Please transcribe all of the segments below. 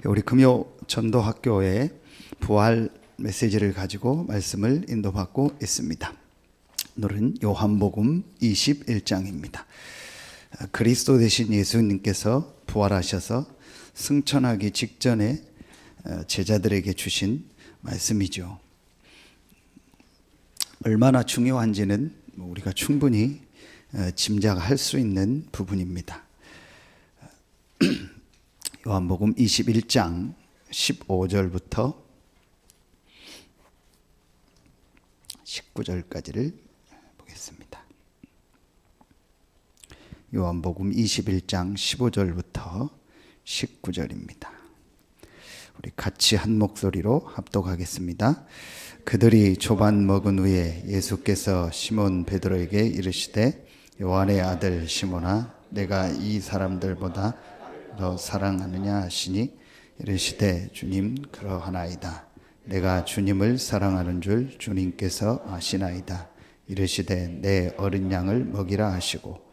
우리 금요 전도학교의 부활 메시지를 가지고 말씀을 인도받고 있습니다. 오늘은 요한복음 21장입니다. 그리스도 되신 예수님께서 부활하셔서 승천하기 직전에 제자들에게 주신 말씀이죠. 얼마나 중요한지는 우리가 충분히 짐작할 수 있는 부분입니다. 요한복음 21장 15절부터 19절까지를 보겠습니다. 요한복음 21장 15절부터 19절입니다. 우리 같이 한 목소리로 합독하겠습니다. 그들이 조반 먹은 후에 예수께서 시몬 베드로에게 이르시되 요한의 아들 시몬아 내가 이 사람들보다 더 사랑하느냐 하시니 이르시되 주님 그러하나이다. 내가 주님을 사랑하는 줄 주님께서 아시나이다. 이르시되 내 어린 양을 먹이라 하시고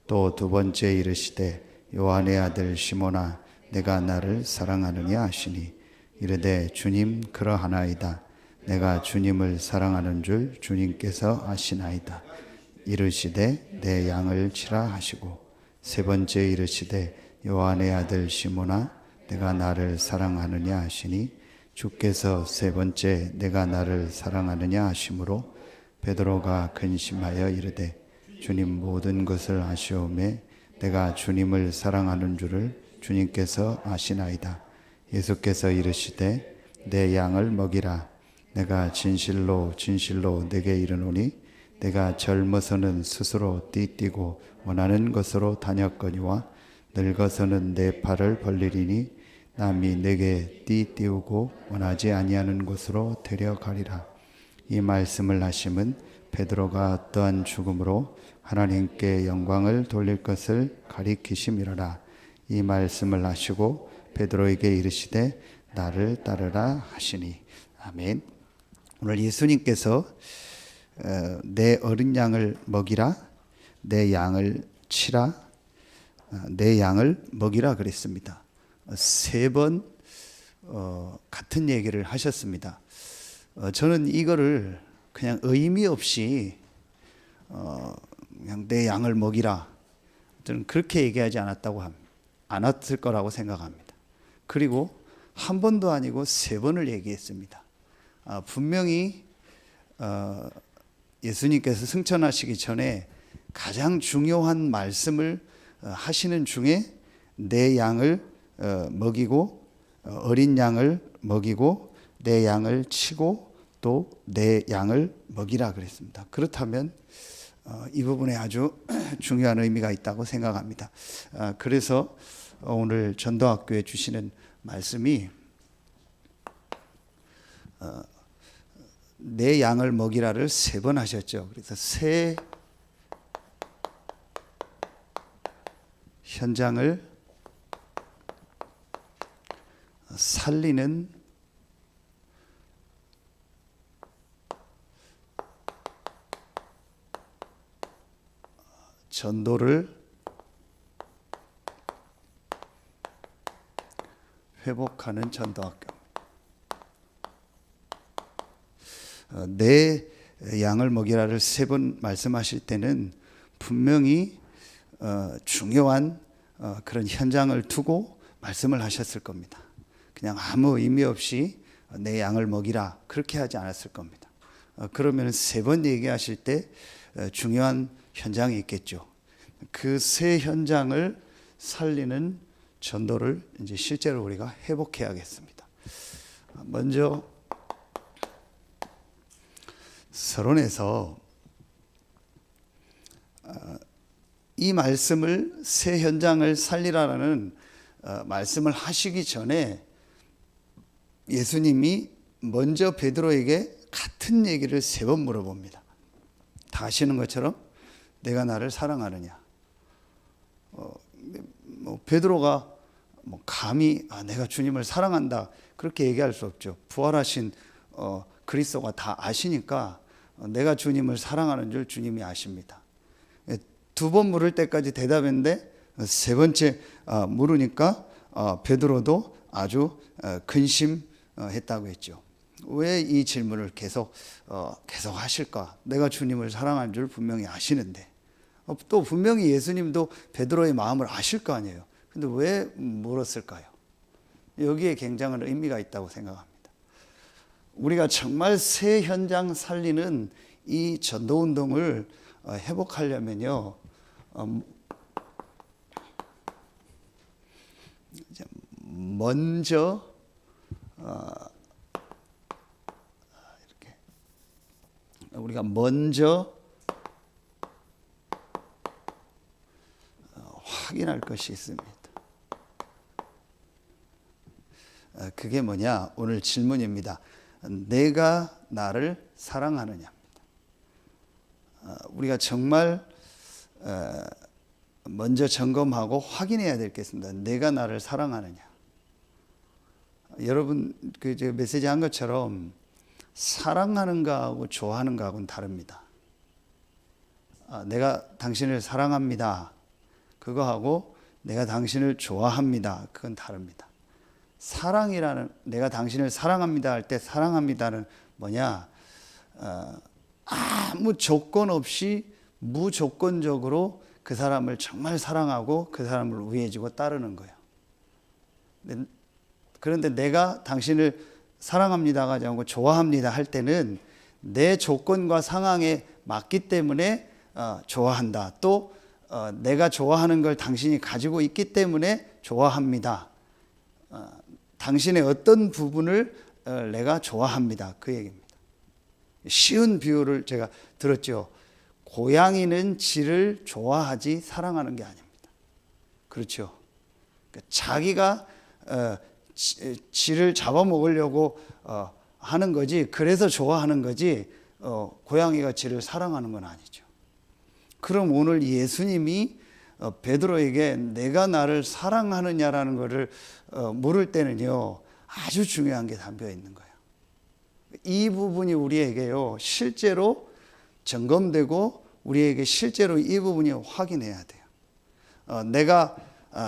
또 두 번째 이르시되 요한의 아들 시몬아 내가 나를 사랑하느냐 하시니 이르되 주님 그러하나이다. 내가 주님을 사랑하는 줄 주님께서 아시나이다. 이르시되 내 양을 치라 하시고 세 번째 이르시되 요한의 아들 시몬아 내가 나를 사랑하느냐 하시니 주께서 세 번째 내가 나를 사랑하느냐 하심으로 베드로가 근심하여 이르되 주님 모든 것을 아시오매 내가 주님을 사랑하는 줄을 주님께서 아시나이다. 예수께서 이르시되 내 양을 먹이라. 내가 진실로 진실로 내게 이르노니 내가 젊어서는 스스로 띠뛰고 원하는 것으로 다녔거니와 늙어서는 내 팔을 벌리리니 남이 내게 띠띠우고 원하지 아니하는 곳으로 데려가리라. 이 말씀을 하심은 베드로가 어떠한 죽음으로 하나님께 영광을 돌릴 것을 가리키심이로라. 이 말씀을 하시고 베드로에게 이르시되 나를 따르라 하시니. 아멘. 오늘 예수님께서 내 어린 양을 먹이라, 내 양을 치라, 내 양을 먹이라 그랬습니다. 세 번 같은 얘기를 하셨습니다. 저는 이거를 그냥 의미 없이 그냥 내 양을 먹이라 저는 그렇게 얘기하지 않았을 거라고 생각합니다. 그리고 한 번도 아니고 세 번을 얘기했습니다. 분명히 예수님께서 승천하시기 전에 가장 중요한 말씀을 하시는 중에 내 양을 먹이고 어린 양을 먹이고 내 양을 치고 또 내 양을 먹이라 그랬습니다. 그렇다면 이 부분에 아주 중요한 의미가 있다고 생각합니다. 그래서 오늘 전도학교에 주시는 말씀이 내 양을 먹이라를 세 번 하셨죠. 그래서 새 현장을 살리는 전도를 회복하는 전도학교. 내 양을 먹이라를 세 번 말씀하실 때는 분명히 중요한 그런 현장을 두고 말씀을 하셨을 겁니다. 그냥 아무 의미 없이 내 양을 먹이라 그렇게 하지 않았을 겁니다. 그러면 세 번 얘기하실 때 중요한 현장이 있겠죠. 그 세 현장을 살리는 전도를 이제 실제로 우리가 회복해야겠습니다. 먼저 서론에서 이 말씀을 새 현장을 살리라라는 말씀을 하시기 전에 예수님이 먼저 베드로에게 같은 얘기를 세 번 물어봅니다. 다 아시는 것처럼 내가 나를 사랑하느냐. 베드로가 감히 내가 주님을 사랑한다 그렇게 얘기할 수 없죠. 부활하신 그리스도가 다 아시니까 내가 주님을 사랑하는 줄 주님이 아십니다. 두 번 물을 때까지 대답했는데 세 번째 물으니까 베드로도 아주 근심했다고 했죠. 왜 이 질문을 계속 하실까? 내가 주님을 사랑하는 줄 분명히 아시는데, 또 분명히 예수님도 베드로의 마음을 아실 거 아니에요. 근데 왜 물었을까요? 여기에 굉장한 의미가 있다고 생각합니다. 우리가 정말 새 현장 살리는 이 전도운동을 회복하려면요, 먼저 이렇게 우리가 먼저 확인할 것이 있습니다. 그게 뭐냐? 오늘 질문입니다. 내가 나를 사랑하느냐입니다. 우리가 정말 먼저 점검하고 확인해야 될 게 있습니다. 내가 나를 사랑하느냐. 여러분 그 메시지 한 것처럼 사랑하는 거하고 좋아하는 거하고는 다릅니다. 내가 당신을 사랑합니다. 그거하고 내가 당신을 좋아합니다. 그건 다릅니다. 사랑이라는, 내가 당신을 사랑합니다 할 때 사랑합니다는 뭐냐? 아무 조건 없이 무조건적으로 그 사람을 정말 사랑하고 그 사람을 우애해주고 따르는 거예요. 그런데 내가 당신을 사랑합니다가 아니고 좋아합니다 할 때는 내 조건과 상황에 맞기 때문에 좋아한다. 또 내가 좋아하는 걸 당신이 가지고 있기 때문에 좋아합니다. 당신의 어떤 부분을 내가 좋아합니다. 그 얘기입니다. 쉬운 비유를 제가 들었죠. 고양이는 쥐를 좋아하지 사랑하는 게 아닙니다. 그렇죠. 자기가 쥐를 잡아먹으려고 하는 거지, 그래서 좋아하는 거지, 고양이가 쥐를 사랑하는 건 아니죠. 그럼 오늘 예수님이 베드로에게 내가 나를 사랑하느냐라는 것을 물을 때는요, 아주 중요한 게 담겨 있는 거예요. 이 부분이 우리에게요, 실제로 점검되고 우리에게 실제로 이 부분이 확인해야 돼요. 내가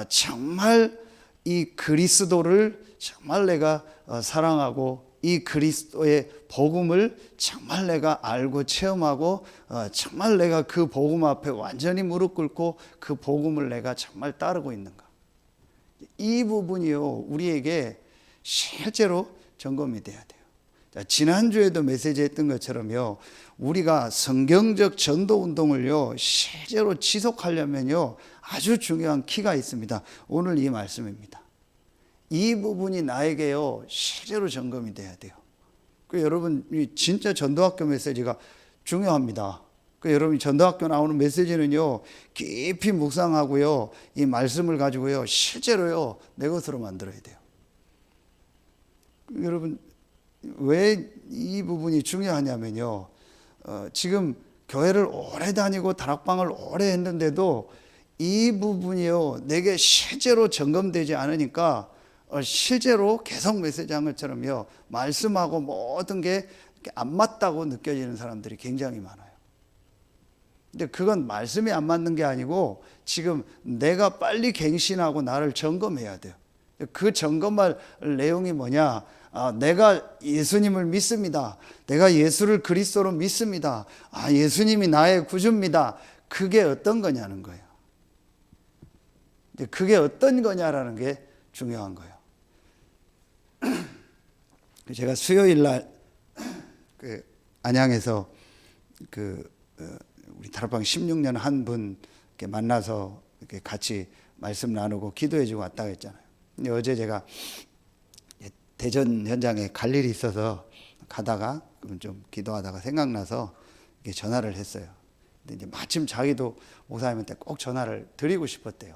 정말 이 그리스도를 정말 내가 사랑하고 이 그리스도의 복음을 정말 내가 알고 체험하고 정말 내가 그 복음 앞에 완전히 무릎 꿇고 그 복음을 내가 정말 따르고 있는가. 이 부분이요, 우리에게 실제로 점검이 돼야 돼요. 자, 지난주에도 메시지 했던 것처럼요, 우리가 성경적 전도 운동을요, 실제로 지속하려면요, 아주 중요한 키가 있습니다. 오늘 이 말씀입니다. 이 부분이 나에게요, 실제로 점검이 돼야 돼요. 여러분, 진짜 전도학교 메시지가 중요합니다. 여러분, 전도학교 나오는 메시지는요, 깊이 묵상하고요, 이 말씀을 가지고요, 실제로요, 내 것으로 만들어야 돼요. 여러분, 왜 이 부분이 중요하냐면요, 지금 교회를 오래 다니고 다락방을 오래 했는데도 이 부분이요, 내게 실제로 점검되지 않으니까 실제로 계속 메시지 한 것처럼요, 말씀하고 모든 게 안 맞다고 느껴지는 사람들이 굉장히 많아요. 근데 그건 말씀이 안 맞는 게 아니고 지금 내가 빨리 갱신하고 나를 점검해야 돼요. 그 점검할 내용이 뭐냐? 내가 예수님을 믿습니다. 내가 예수를 그리스도로 믿습니다. 예수님이 나의 구주입니다. 그게 어떤 거냐는 거예요. 그게 어떤 거냐라는 게 중요한 거예요. 제가 수요일 날 안양에서 우리 다락방 16년 한 분 만나서 이렇게 같이 말씀 나누고 기도해주고 왔다고 했잖아요. 근데 어제 제가 대전 현장에 갈 일이 있어서 가다가 좀 기도하다가 생각나서 전화를 했어요. 근데 이제 마침 자기도 목사님한테 꼭 전화를 드리고 싶었대요.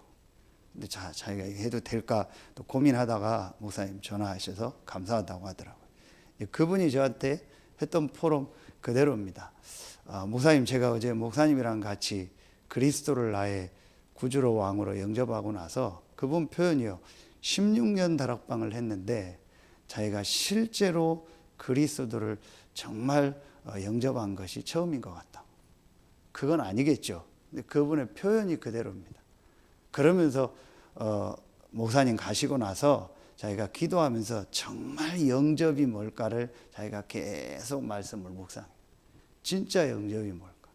근데 자기가 해도 될까 또 고민하다가 목사님 전화하셔서 감사하다고 하더라고요. 그분이 저한테 했던 포럼 그대로입니다. 목사님, 제가 어제 목사님이랑 같이 그리스도를 나의 구주로 왕으로 영접하고 나서 그분 표현이요, 16년 다락방을 했는데 자기가 실제로 그리스도를 정말 영접한 것이 처음인 것 같다. 그건 아니겠죠. 근데 그분의 표현이 그대로입니다. 그러면서 목사님 가시고 나서 자기가 기도하면서 정말 영접이 뭘까를 자기가 계속 말씀을 묵상해요. 진짜 영접이 뭘까?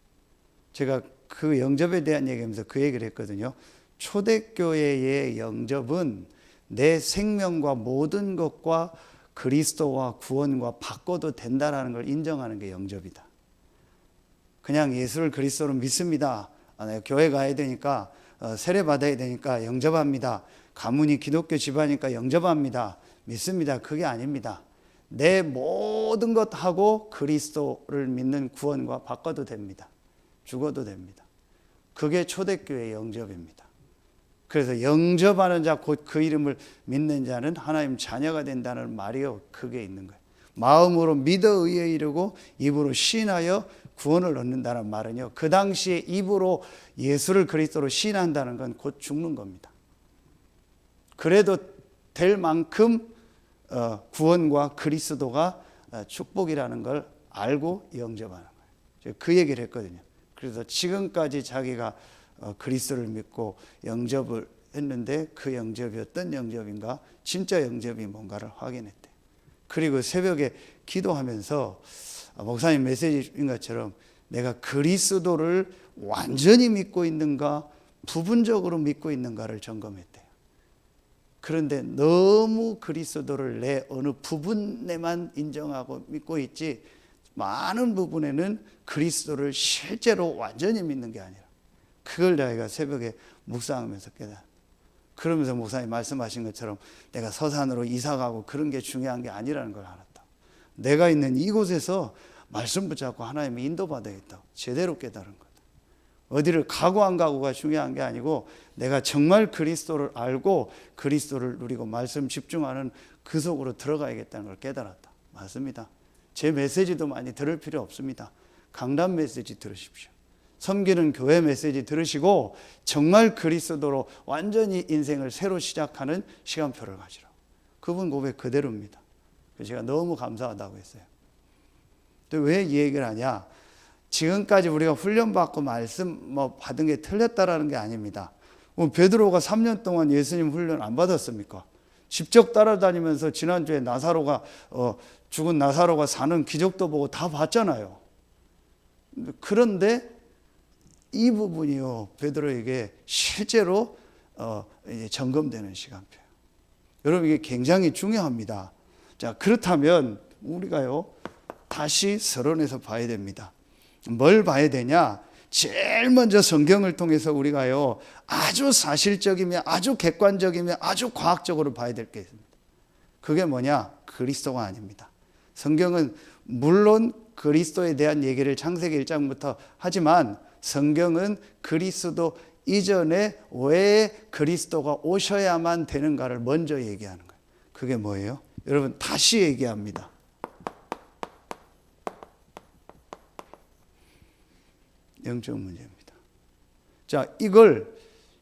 제가 그 영접에 대한 얘기하면서 그 얘기를 했거든요. 초대교회의 영접은 내 생명과 모든 것과 그리스도와 구원과 바꿔도 된다라는 걸 인정하는 게 영접이다. 그냥 예수를 그리스도로 믿습니다. 내가 교회 가야 되니까 세례 받아야 되니까 영접합니다. 가문이 기독교 집안이니까 영접합니다. 믿습니다. 그게 아닙니다. 내 모든 것하고 그리스도를 믿는 구원과 바꿔도 됩니다. 죽어도 됩니다. 그게 초대교회의 영접입니다. 그래서 영접하는 자 곧 그 이름을 믿는 자는 하나님 자녀가 된다는 말이요, 그게 있는 거예요. 마음으로 믿어 의에 이르고 입으로 시인하여 구원을 얻는다는 말은요, 그 당시에 입으로 예수를 그리스도로 시인한다는 건 곧 죽는 겁니다. 그래도 될 만큼 구원과 그리스도가 축복이라는 걸 알고 영접하는 거예요. 그 얘기를 했거든요. 그래서 지금까지 자기가 그리스도를 믿고 영접을 했는데 그 영접이 어떤 영접인가, 진짜 영접이 뭔가를 확인했대. 그리고 새벽에 기도하면서 목사님 메시지인 것처럼 내가 그리스도를 완전히 믿고 있는가 부분적으로 믿고 있는가를 점검했대요. 그런데 너무 그리스도를 내 어느 부분에만 인정하고 믿고 있지, 많은 부분에는 그리스도를 실제로 완전히 믿는 게 아니라, 그걸 자기가 새벽에 묵상하면서 깨달아. 그러면서 목사님 말씀하신 것처럼 내가 서산으로 이사가고 그런 게 중요한 게 아니라는 걸 알았다. 내가 있는 이곳에서 말씀 붙잡고 하나님의 인도받아야겠다. 제대로 깨달은 거다. 어디를 가고 안 가고가 중요한 게 아니고 내가 정말 그리스도를 알고 그리스도를 누리고 말씀 집중하는 그 속으로 들어가야겠다는 걸 깨달았다. 맞습니다. 제 메시지도 많이 들을 필요 없습니다. 강단 메시지 들으십시오. 섬기는 교회 메시지 들으시고 정말 그리스도로 완전히 인생을 새로 시작하는 시간표를 가지라. 그분 고백 그대로입니다. 제가 너무 감사하다고 했어요. 또 왜 이 얘기를 하냐? 지금까지 우리가 훈련받고 말씀 받은 게 틀렸다라는 게 아닙니다. 베드로가 3년 동안 예수님 훈련 안 받았습니까? 직접 따라다니면서 지난주에 나사로가 죽은 나사로가 사는 기적도 보고 다 봤잖아요. 그런데 이 부분이요, 베드로에게 실제로 이제 점검되는 시간표예요. 여러분, 이게 굉장히 중요합니다. 자, 그렇다면 우리가요 다시 서론에서 봐야 됩니다. 뭘 봐야 되냐? 제일 먼저 성경을 통해서 우리가요 아주 사실적이며 아주 객관적이며 아주 과학적으로 봐야 될 게 있습니다. 그게 뭐냐? 그리스도가 아닙니다. 성경은 물론 그리스도에 대한 얘기를 창세기 1장부터 하지만 성경은 그리스도 이전에 왜 그리스도가 오셔야만 되는가를 먼저 얘기하는 거예요. 그게 뭐예요? 여러분, 다시 얘기합니다. 영적 문제입니다. 자, 이걸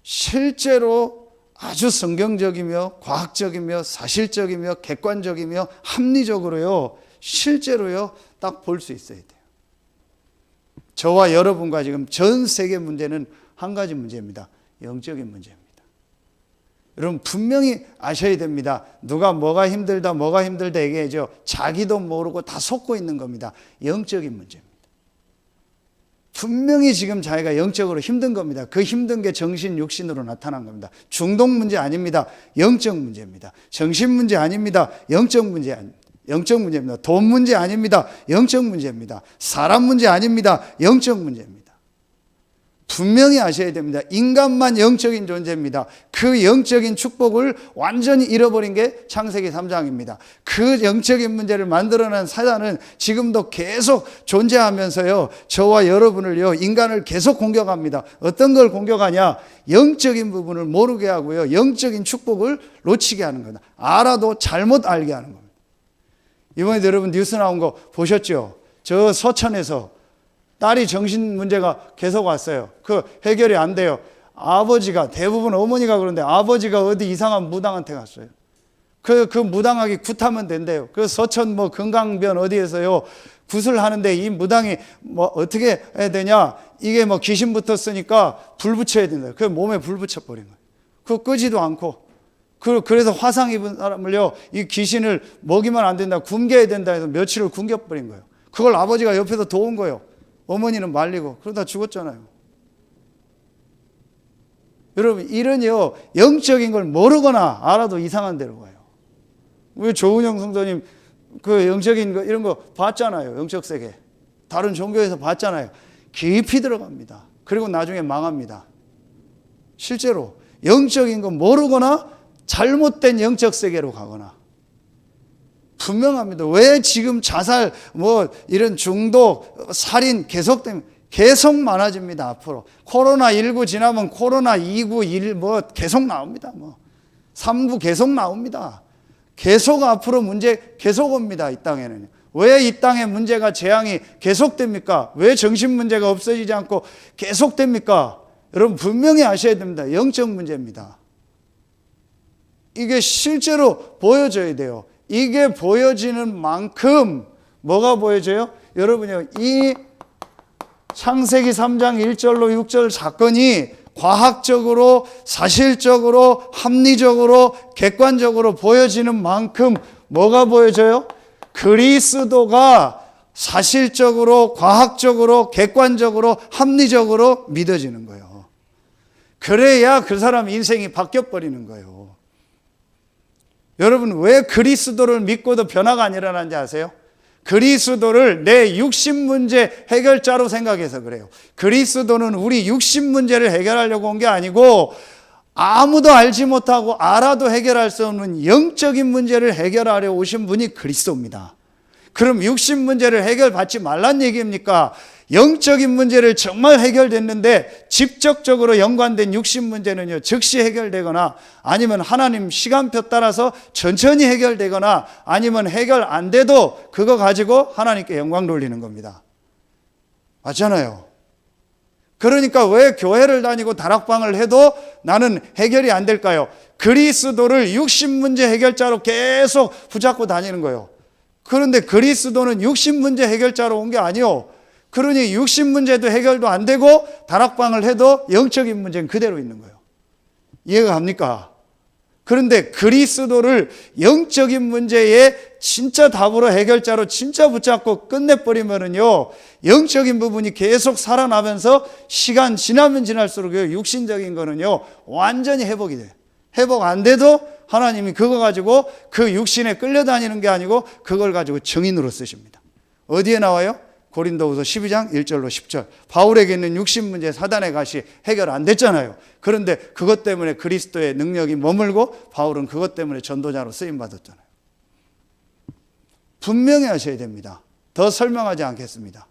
실제로 아주 성경적이며 과학적이며 사실적이며 객관적이며 합리적으로요, 실제로요, 딱 볼 수 있어야 돼요. 저와 여러분과 지금 전 세계 문제는 한 가지 문제입니다. 영적인 문제입니다. 여러분, 분명히 아셔야 됩니다. 누가 뭐가 힘들다 얘기하죠. 자기도 모르고 다 속고 있는 겁니다. 영적인 문제입니다. 분명히 지금 자기가 영적으로 힘든 겁니다. 그 힘든 게 정신, 육신으로 나타난 겁니다. 중독 문제 아닙니다. 영적 문제입니다. 정신 문제 아닙니다. 영적 문제 아닙니다. 영적 문제입니다. 돈 문제 아닙니다. 영적 문제입니다. 사람 문제 아닙니다. 영적 문제입니다. 분명히 아셔야 됩니다. 인간만 영적인 존재입니다. 그 영적인 축복을 완전히 잃어버린 게 창세기 3장입니다. 그 영적인 문제를 만들어낸 사단은 지금도 계속 존재하면서요, 저와 여러분을요, 인간을 계속 공격합니다. 어떤 걸 공격하냐? 영적인 부분을 모르게 하고요, 영적인 축복을 놓치게 하는 겁니다. 알아도 잘못 알게 하는 겁니다. 이번에 여러분 뉴스 나온 거 보셨죠? 저 서천에서 딸이 정신 문제가 계속 왔어요. 그 해결이 안 돼요. 아버지가, 대부분 어머니가 그런데 아버지가 어디 이상한 무당한테 갔어요. 그 무당하기 굿하면 된대요. 그 서천 금강변 어디에서요 굿을 하는데 이 무당이 어떻게 해야 되냐? 이게 귀신 붙었으니까 불 붙여야 된다. 그 몸에 불 붙여버린 거예요. 그거 끄지도 않고 그래서 화상 입은 사람을요, 이 귀신을 먹이면 안 된다, 굶겨야 된다 해서 며칠을 굶겨버린 거예요. 그걸 아버지가 옆에서 도운 거예요. 어머니는 말리고. 그러다 죽었잖아요. 여러분, 이런요, 영적인 걸 모르거나 알아도 이상한 데로 가요. 우리 조은영 성도님, 그 영적인 거, 이런 거 봤잖아요. 영적 세계. 다른 종교에서 봤잖아요. 깊이 들어갑니다. 그리고 나중에 망합니다. 실제로 영적인 거 모르거나 잘못된 영적 세계로 가거나. 분명합니다. 왜 지금 자살, 이런 중독, 살인 계속 많아집니다. 앞으로 코로나19 지나면 코로나2구 1 계속 나옵니다. 3구 계속 나옵니다. 계속 앞으로 문제 계속 옵니다. 이 땅에는. 왜 이 땅에 문제가 재앙이 계속됩니까? 왜 정신 문제가 없어지지 않고 계속됩니까? 여러분 분명히 아셔야 됩니다. 영적 문제입니다. 이게 실제로 보여져야 돼요. 이게 보여지는 만큼 뭐가 보여져요? 여러분요, 이 창세기 3장 1절로 6절 사건이 과학적으로, 사실적으로, 합리적으로, 객관적으로 보여지는 만큼 뭐가 보여져요? 그리스도가 사실적으로, 과학적으로, 객관적으로, 합리적으로 믿어지는 거예요. 그래야 그 사람 인생이 바뀌어버리는 거예요. 여러분, 왜 그리스도를 믿고도 변화가 안 일어나는지 아세요? 그리스도를 내 육신 문제 해결자로 생각해서 그래요. 그리스도는 우리 육신 문제를 해결하려고 온 게 아니고 아무도 알지 못하고 알아도 해결할 수 없는 영적인 문제를 해결하려 오신 분이 그리스도입니다. 그럼 육신 문제를 해결받지 말란 얘기입니까? 영적인 문제를 정말 해결됐는데 직접적으로 연관된 육신 문제는요, 즉시 해결되거나 아니면 하나님 시간표 따라서 천천히 해결되거나 아니면 해결 안 돼도 그거 가지고 하나님께 영광 돌리는 겁니다. 맞잖아요. 그러니까 왜 교회를 다니고 다락방을 해도 나는 해결이 안 될까요? 그리스도를 육신 문제 해결자로 계속 붙잡고 다니는 거예요. 그런데 그리스도는 육신 문제 해결자로 온 게 아니요. 그러니 육신 문제도 해결도 안 되고 다락방을 해도 영적인 문제는 그대로 있는 거예요. 이해가 갑니까? 그런데 그리스도를 영적인 문제에 진짜 답으로 해결자로 진짜 붙잡고 끝내버리면은요, 영적인 부분이 계속 살아나면서 시간 지나면 지날수록 육신적인 거는요, 완전히 회복이 돼요. 회복 안 돼도 하나님이 그거 가지고 그 육신에 끌려다니는 게 아니고 그걸 가지고 증인으로 쓰십니다. 어디에 나와요? 고린도후서 12장 1절로 10절. 바울에게 있는 육신 문제, 사단의 가시 해결 안 됐잖아요. 그런데 그것 때문에 그리스도의 능력이 머물고 바울은 그것 때문에 전도자로 쓰임 받았잖아요. 분명히 하셔야 됩니다. 더 설명하지 않겠습니다.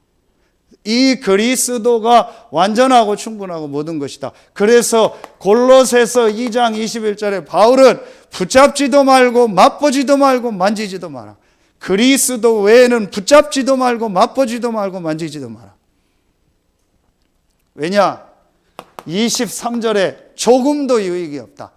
이 그리스도가 완전하고 충분하고 모든 것이다. 그래서 골로새서 2장 21절에 바울은 붙잡지도 말고 맛보지도 말고 만지지도 마라. 그리스도 외에는 붙잡지도 말고 맛보지도 말고 만지지도 마라. 왜냐? 23절에 조금도 유익이 없다.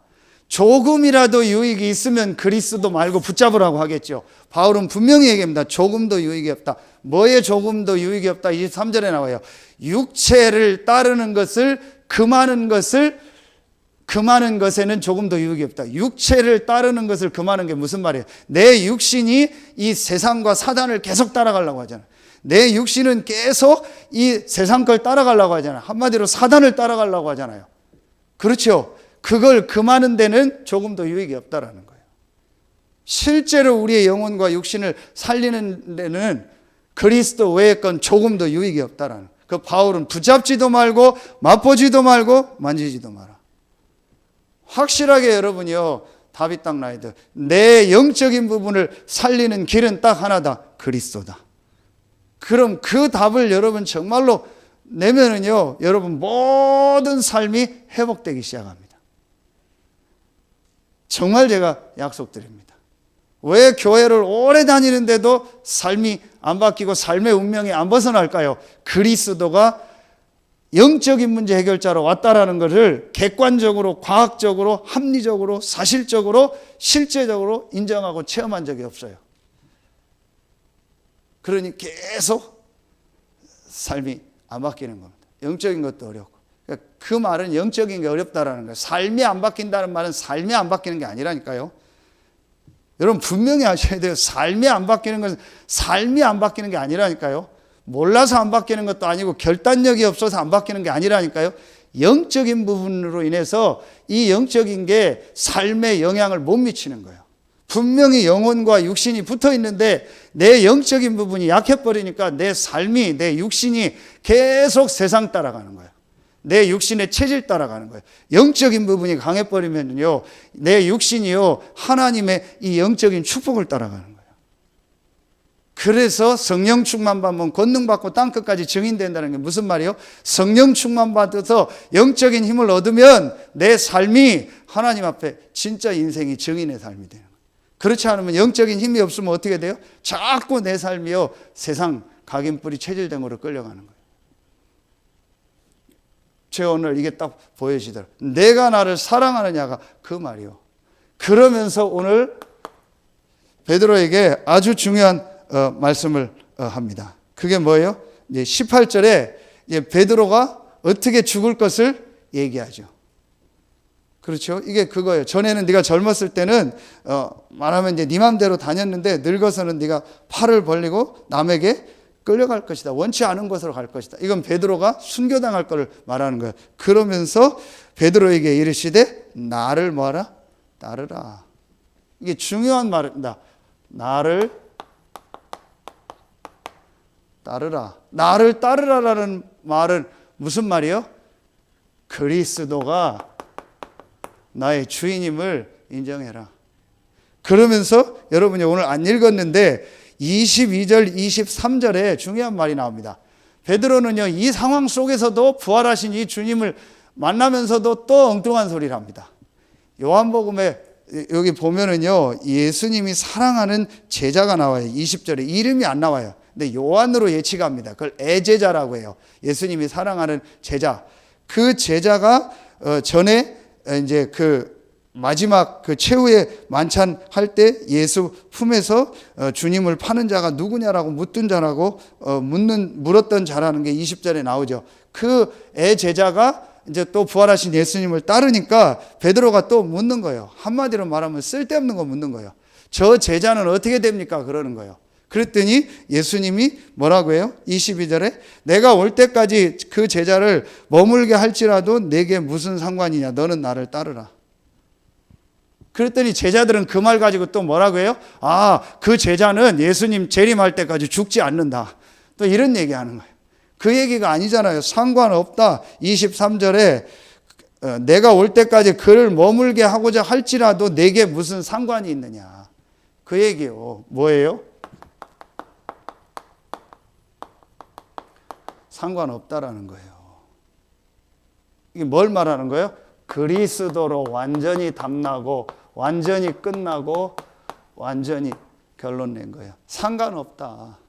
조금이라도 유익이 있으면 그리스도 말고 붙잡으라고 하겠죠. 바울은 분명히 얘기합니다. 조금도 유익이 없다. 뭐에 조금도 유익이 없다? 23절에 나와요. 육체를 따르는 것을 금하는 것에는 조금도 유익이 없다. 육체를 따르는 것을 금하는 게 무슨 말이에요? 내 육신이 이 세상과 사단을 계속 따라가려고 하잖아요. 내 육신은 계속 이 세상 걸 따라가려고 하잖아요. 한마디로 사단을 따라가려고 하잖아요. 그렇죠? 그걸 금하는 데는 조금도 유익이 없다라는 거예요. 실제로 우리의 영혼과 육신을 살리는 데는 그리스도 외의 건 조금도 유익이 없다라는 거예요. 그 바울은 붙잡지도 말고 맛보지도 말고 만지지도 마라. 확실하게 여러분이요, 답이 딱 나야 돼요. 내 영적인 부분을 살리는 길은 딱 하나다. 그리스도다. 그럼 그 답을 여러분 정말로 내면은요, 여러분 모든 삶이 회복되기 시작합니다. 정말 제가 약속드립니다. 왜 교회를 오래 다니는데도 삶이 안 바뀌고 삶의 운명이 안 벗어날까요? 그리스도가 영적인 문제 해결자로 왔다라는 것을 객관적으로, 과학적으로, 합리적으로, 사실적으로, 실제적으로 인정하고 체험한 적이 없어요. 그러니 계속 삶이 안 바뀌는 겁니다. 영적인 것도 어렵고. 그 말은 영적인 게 어렵다라는 거예요. 삶이 안 바뀐다는 말은 삶이 안 바뀌는 게 아니라니까요. 여러분 분명히 아셔야 돼요. 삶이 안 바뀌는 것은 삶이 안 바뀌는 게 아니라니까요. 몰라서 안 바뀌는 것도 아니고 결단력이 없어서 안 바뀌는 게 아니라니까요. 영적인 부분으로 인해서 이 영적인 게 삶에 영향을 못 미치는 거예요. 분명히 영혼과 육신이 붙어 있는데 내 영적인 부분이 약해버리니까 내 삶이, 내 육신이 계속 세상 따라가는 거예요. 내 육신의 체질 따라가는 거예요. 영적인 부분이 강해버리면요, 내 육신이요, 하나님의 이 영적인 축복을 따라가는 거예요. 그래서 성령 충만 받으면 권능 받고 땅끝까지 증인된다는 게 무슨 말이에요? 성령 충만 받아서 영적인 힘을 얻으면 내 삶이 하나님 앞에 진짜 인생이 증인의 삶이 돼요. 그렇지 않으면 영적인 힘이 없으면 어떻게 돼요? 자꾸 내 삶이요, 세상 각인뿌리 체질됨으로 끌려가는 거예요. 제가 오늘 이게 딱 보여지더라고요. 내가 나를 사랑하느냐가 그 말이요. 그러면서 오늘 베드로에게 아주 중요한 말씀을 합니다. 그게 뭐예요? 이제 18절에 이제 베드로가 어떻게 죽을 것을 얘기하죠. 그렇죠? 이게 그거예요. 전에는 네가 젊었을 때는 말하면 이제 네 맘대로 다녔는데 늙어서는 네가 팔을 벌리고 남에게 끌려갈 것이다. 원치 않은 곳으로 갈 것이다. 이건 베드로가 순교당할 것을 말하는 거예요. 그러면서 베드로에게 이르시되 나를 뭐하라? 따르라. 이게 중요한 말입니다. 나를 따르라. 나를 따르라라는 말은 무슨 말이에요? 그리스도가 나의 주인임을 인정해라. 그러면서 여러분이 오늘 안 읽었는데 22절, 23절에 중요한 말이 나옵니다. 베드로는요, 이 상황 속에서도 부활하신 이 주님을 만나면서도 또 엉뚱한 소리를 합니다. 요한복음에 여기 보면은요, 예수님이 사랑하는 제자가 나와요. 20절에 이름이 안 나와요. 근데 요한으로 예치갑니다. 그걸 애제자라고 해요. 예수님이 사랑하는 제자. 그 제자가 전에 이제 그 마지막 그 최후의 만찬 할 때 예수 품에서 주님을 파는 자가 누구냐라고 묻던 자라고 물었던 자라는 게 20절에 나오죠. 그 애 제자가 이제 또 부활하신 예수님을 따르니까 베드로가 또 묻는 거예요. 한마디로 말하면 쓸데없는 거 묻는 거예요. 저 제자는 어떻게 됩니까? 그러는 거예요. 그랬더니 예수님이 뭐라고 해요? 22절에 내가 올 때까지 그 제자를 머물게 할지라도 내게 무슨 상관이냐? 너는 나를 따르라. 그랬더니 제자들은 그 말 가지고 또 뭐라고 해요? 아, 그 제자는 예수님 재림할 때까지 죽지 않는다. 또 이런 얘기하는 거예요. 그 얘기가 아니잖아요. 상관없다. 23절에 내가 올 때까지 그를 머물게 하고자 할지라도 내게 무슨 상관이 있느냐. 그 얘기요. 뭐예요? 상관없다라는 거예요. 이게 뭘 말하는 거예요? 그리스도로 완전히 담나고 완전히 끝나고 완전히 결론 낸 거예요. 상관없다.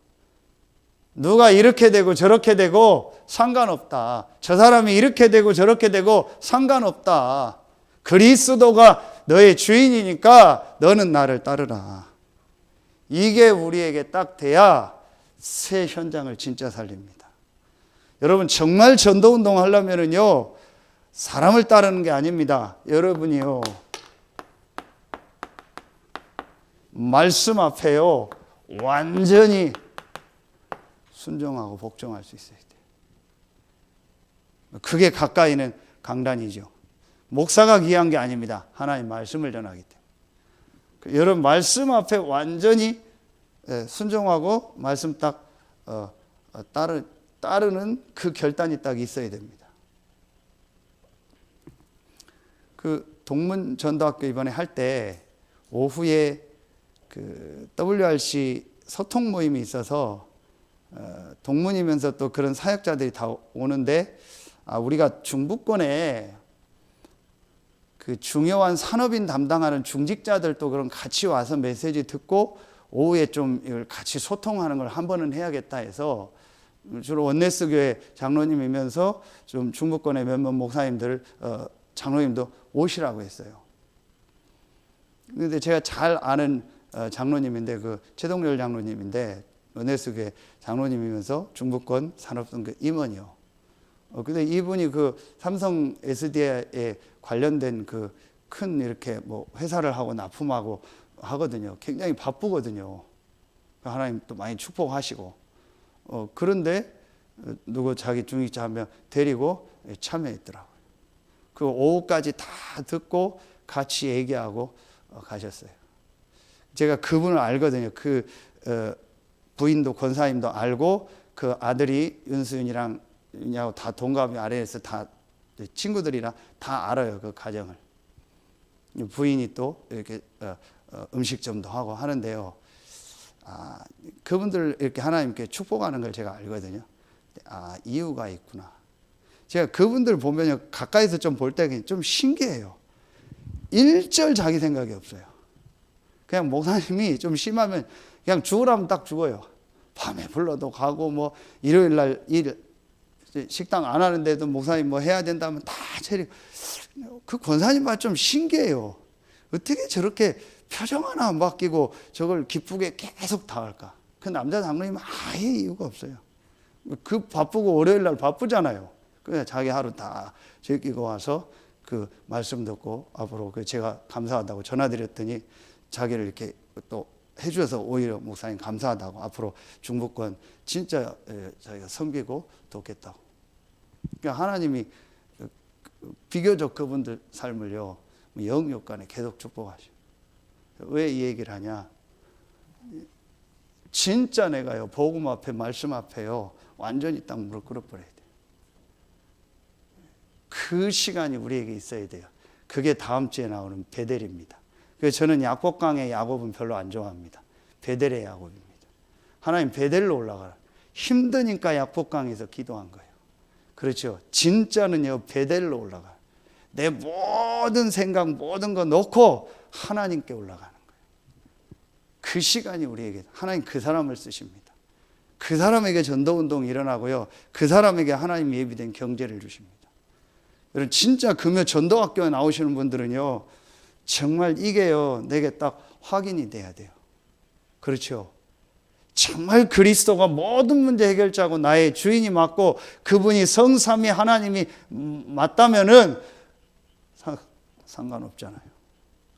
누가 이렇게 되고 저렇게 되고 상관없다. 저 사람이 이렇게 되고 저렇게 되고 상관없다. 그리스도가 너의 주인이니까 너는 나를 따르라. 이게 우리에게 딱 돼야 새 현장을 진짜 살립니다. 여러분 정말 전도운동 하려면요 사람을 따르는 게 아닙니다. 여러분이요 말씀 앞에요 완전히 순종하고 복종할 수 있어야 돼요. 그게 가까이는 강단이죠. 목사가 귀한 게 아닙니다. 하나님 말씀을 전하기 때문에. 여러분 말씀 앞에 완전히 순종하고 말씀 딱 따르는 그 결단이 딱 있어야 됩니다. 그 동문전도학교 이번에 할 때 오후에 그 WRC 소통 모임이 있어서 동문이면서 또 그런 사역자들이 다 오는데 우리가 중부권에 그 중요한 산업인 담당하는 중직자들도 그럼 같이 와서 메시지 듣고 오후에 좀 이걸 같이 소통하는 걸 한 번은 해야겠다 해서 주로 원네스 교회 장로님이면서 좀 중부권의 몇몇 목사님들 장로님도 오시라고 했어요. 그런데 제가 잘 아는 장로님인데 그 최동렬 장로님인데 원네스 교회 장로님이면서 중부권 산업선교 임원이요. 근데 이분이 그 삼성 SDI에 관련된 그 큰 이렇게 뭐 회사를 하고 납품하고 하거든요. 굉장히 바쁘거든요. 하나님 또 많이 축복하시고. 그런데 누구 자기 중직자 한 명 데리고 참여했더라고요. 그 오후까지 다 듣고 같이 얘기하고 가셨어요. 제가 그분을 알거든요. 그 부인도 권사님도 알고 그 아들이 윤수윤이랑 다 동갑이 아래에서 다 친구들이랑 다 알아요. 그 가정을. 부인이 또 이렇게 음식점도 하고 하는데요. 그분들 이렇게 하나님께 축복하는 걸 제가 알거든요. 이유가 있구나. 제가 그분들 보면요, 가까이서 좀 볼 때 좀 신기해요. 일절 자기 생각이 없어요. 그냥 목사님이 좀 심하면 그냥 죽으라면 딱 죽어요. 밤에 불러도 가고 뭐 일요일 날 식당 안 하는데도 목사님 뭐 해야 된다면 다 차리고. 그 권사님만 좀 신기해요. 어떻게 저렇게 표정 하나 안 바뀌고 저걸 기쁘게 계속 다 할까? 그 남자 장로님은 아예 이유가 없어요. 그 바쁘고 월요일 날 바쁘잖아요. 그냥 자기 하루 다 즐기고 와서 그 말씀 듣고 앞으로 그 제가 감사하다고 전화드렸더니 자기를 이렇게 또 해주셔서 오히려 목사님 감사하다고 앞으로 중부권 진짜 자기가 섬기고 돕겠다고. 그러니까 하나님이 비교적 그분들 삶을요 영육간에 계속 축복하셔. 왜 이 얘기를 하냐? 진짜 내가요 복음 앞에 말씀 앞에요 완전히 딱 무릎 꿇어버려야 돼요. 그 시간이 우리에게 있어야 돼요. 그게 다음 주에 나오는 베델입니다. 그래서 저는 야곱강의 야곱은 별로 안 좋아합니다. 베델의 야곱입니다. 하나님 베델로 올라가라. 힘드니까 야곱강에서 기도한 거예요. 그렇죠. 진짜는요 베델로 올라가요. 내 모든 생각 모든 거 놓고 하나님께 올라가는 거예요. 그 시간이 우리에게 하나님 그 사람을 쓰십니다. 그 사람에게 전도운동이 일어나고요. 그 사람에게 하나님 예비된 경제를 주십니다. 여러분 진짜 금요 전도학교에 나오시는 분들은요 정말 이게요 내게 딱 확인이 돼야 돼요. 그렇죠. 정말 그리스도가 모든 문제 해결자고 나의 주인이 맞고 그분이 성삼위 하나님이 맞다면은 상관없잖아요.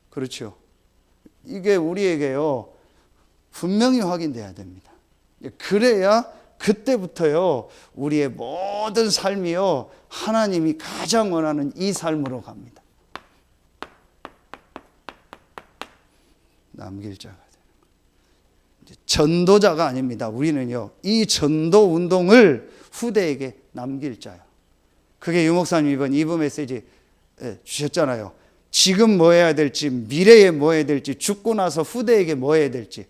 그렇죠. 이게 우리에게요 분명히 확인돼야 됩니다. 그래야 그때부터요 우리의 모든 삶이요 하나님이 가장 원하는 이 삶으로 갑니다. 남길 자가 되는 거예요. 전도자가 아닙니다. 우리는요 이 전도 운동을 후대에게 남길 자요. 그게 유 목사님 이번 2부 메시지 주셨잖아요. 지금 뭐 해야 될지, 미래에 뭐 해야 될지, 죽고 나서 후대에게 뭐 해야 될지,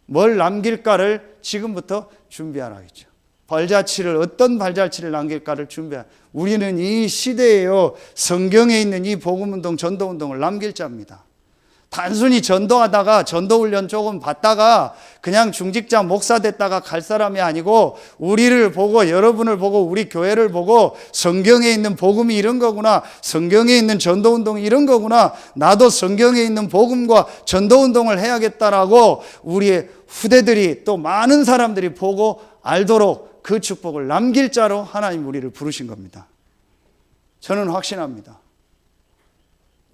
뭘 남길까를 지금부터 준비하라겠죠. 발자취를 어떤 발자취를 남길까를 준비하. 우리는 이 시대에요 성경에 있는 이 복음운동, 전도운동을 남길 자입니다. 단순히 전도하다가 전도훈련 조금 받다가 그냥 중직자 목사 됐다가 갈 사람이 아니고 우리를 보고 여러분을 보고 우리 교회를 보고 성경에 있는 복음이 이런 거구나, 성경에 있는 전도운동이 이런 거구나, 나도 성경에 있는 복음과 전도운동을 해야겠다라고 우리의 후대들이 또 많은 사람들이 보고 알도록 그 축복을 남길 자로 하나님 우리를 부르신 겁니다. 저는 확신합니다.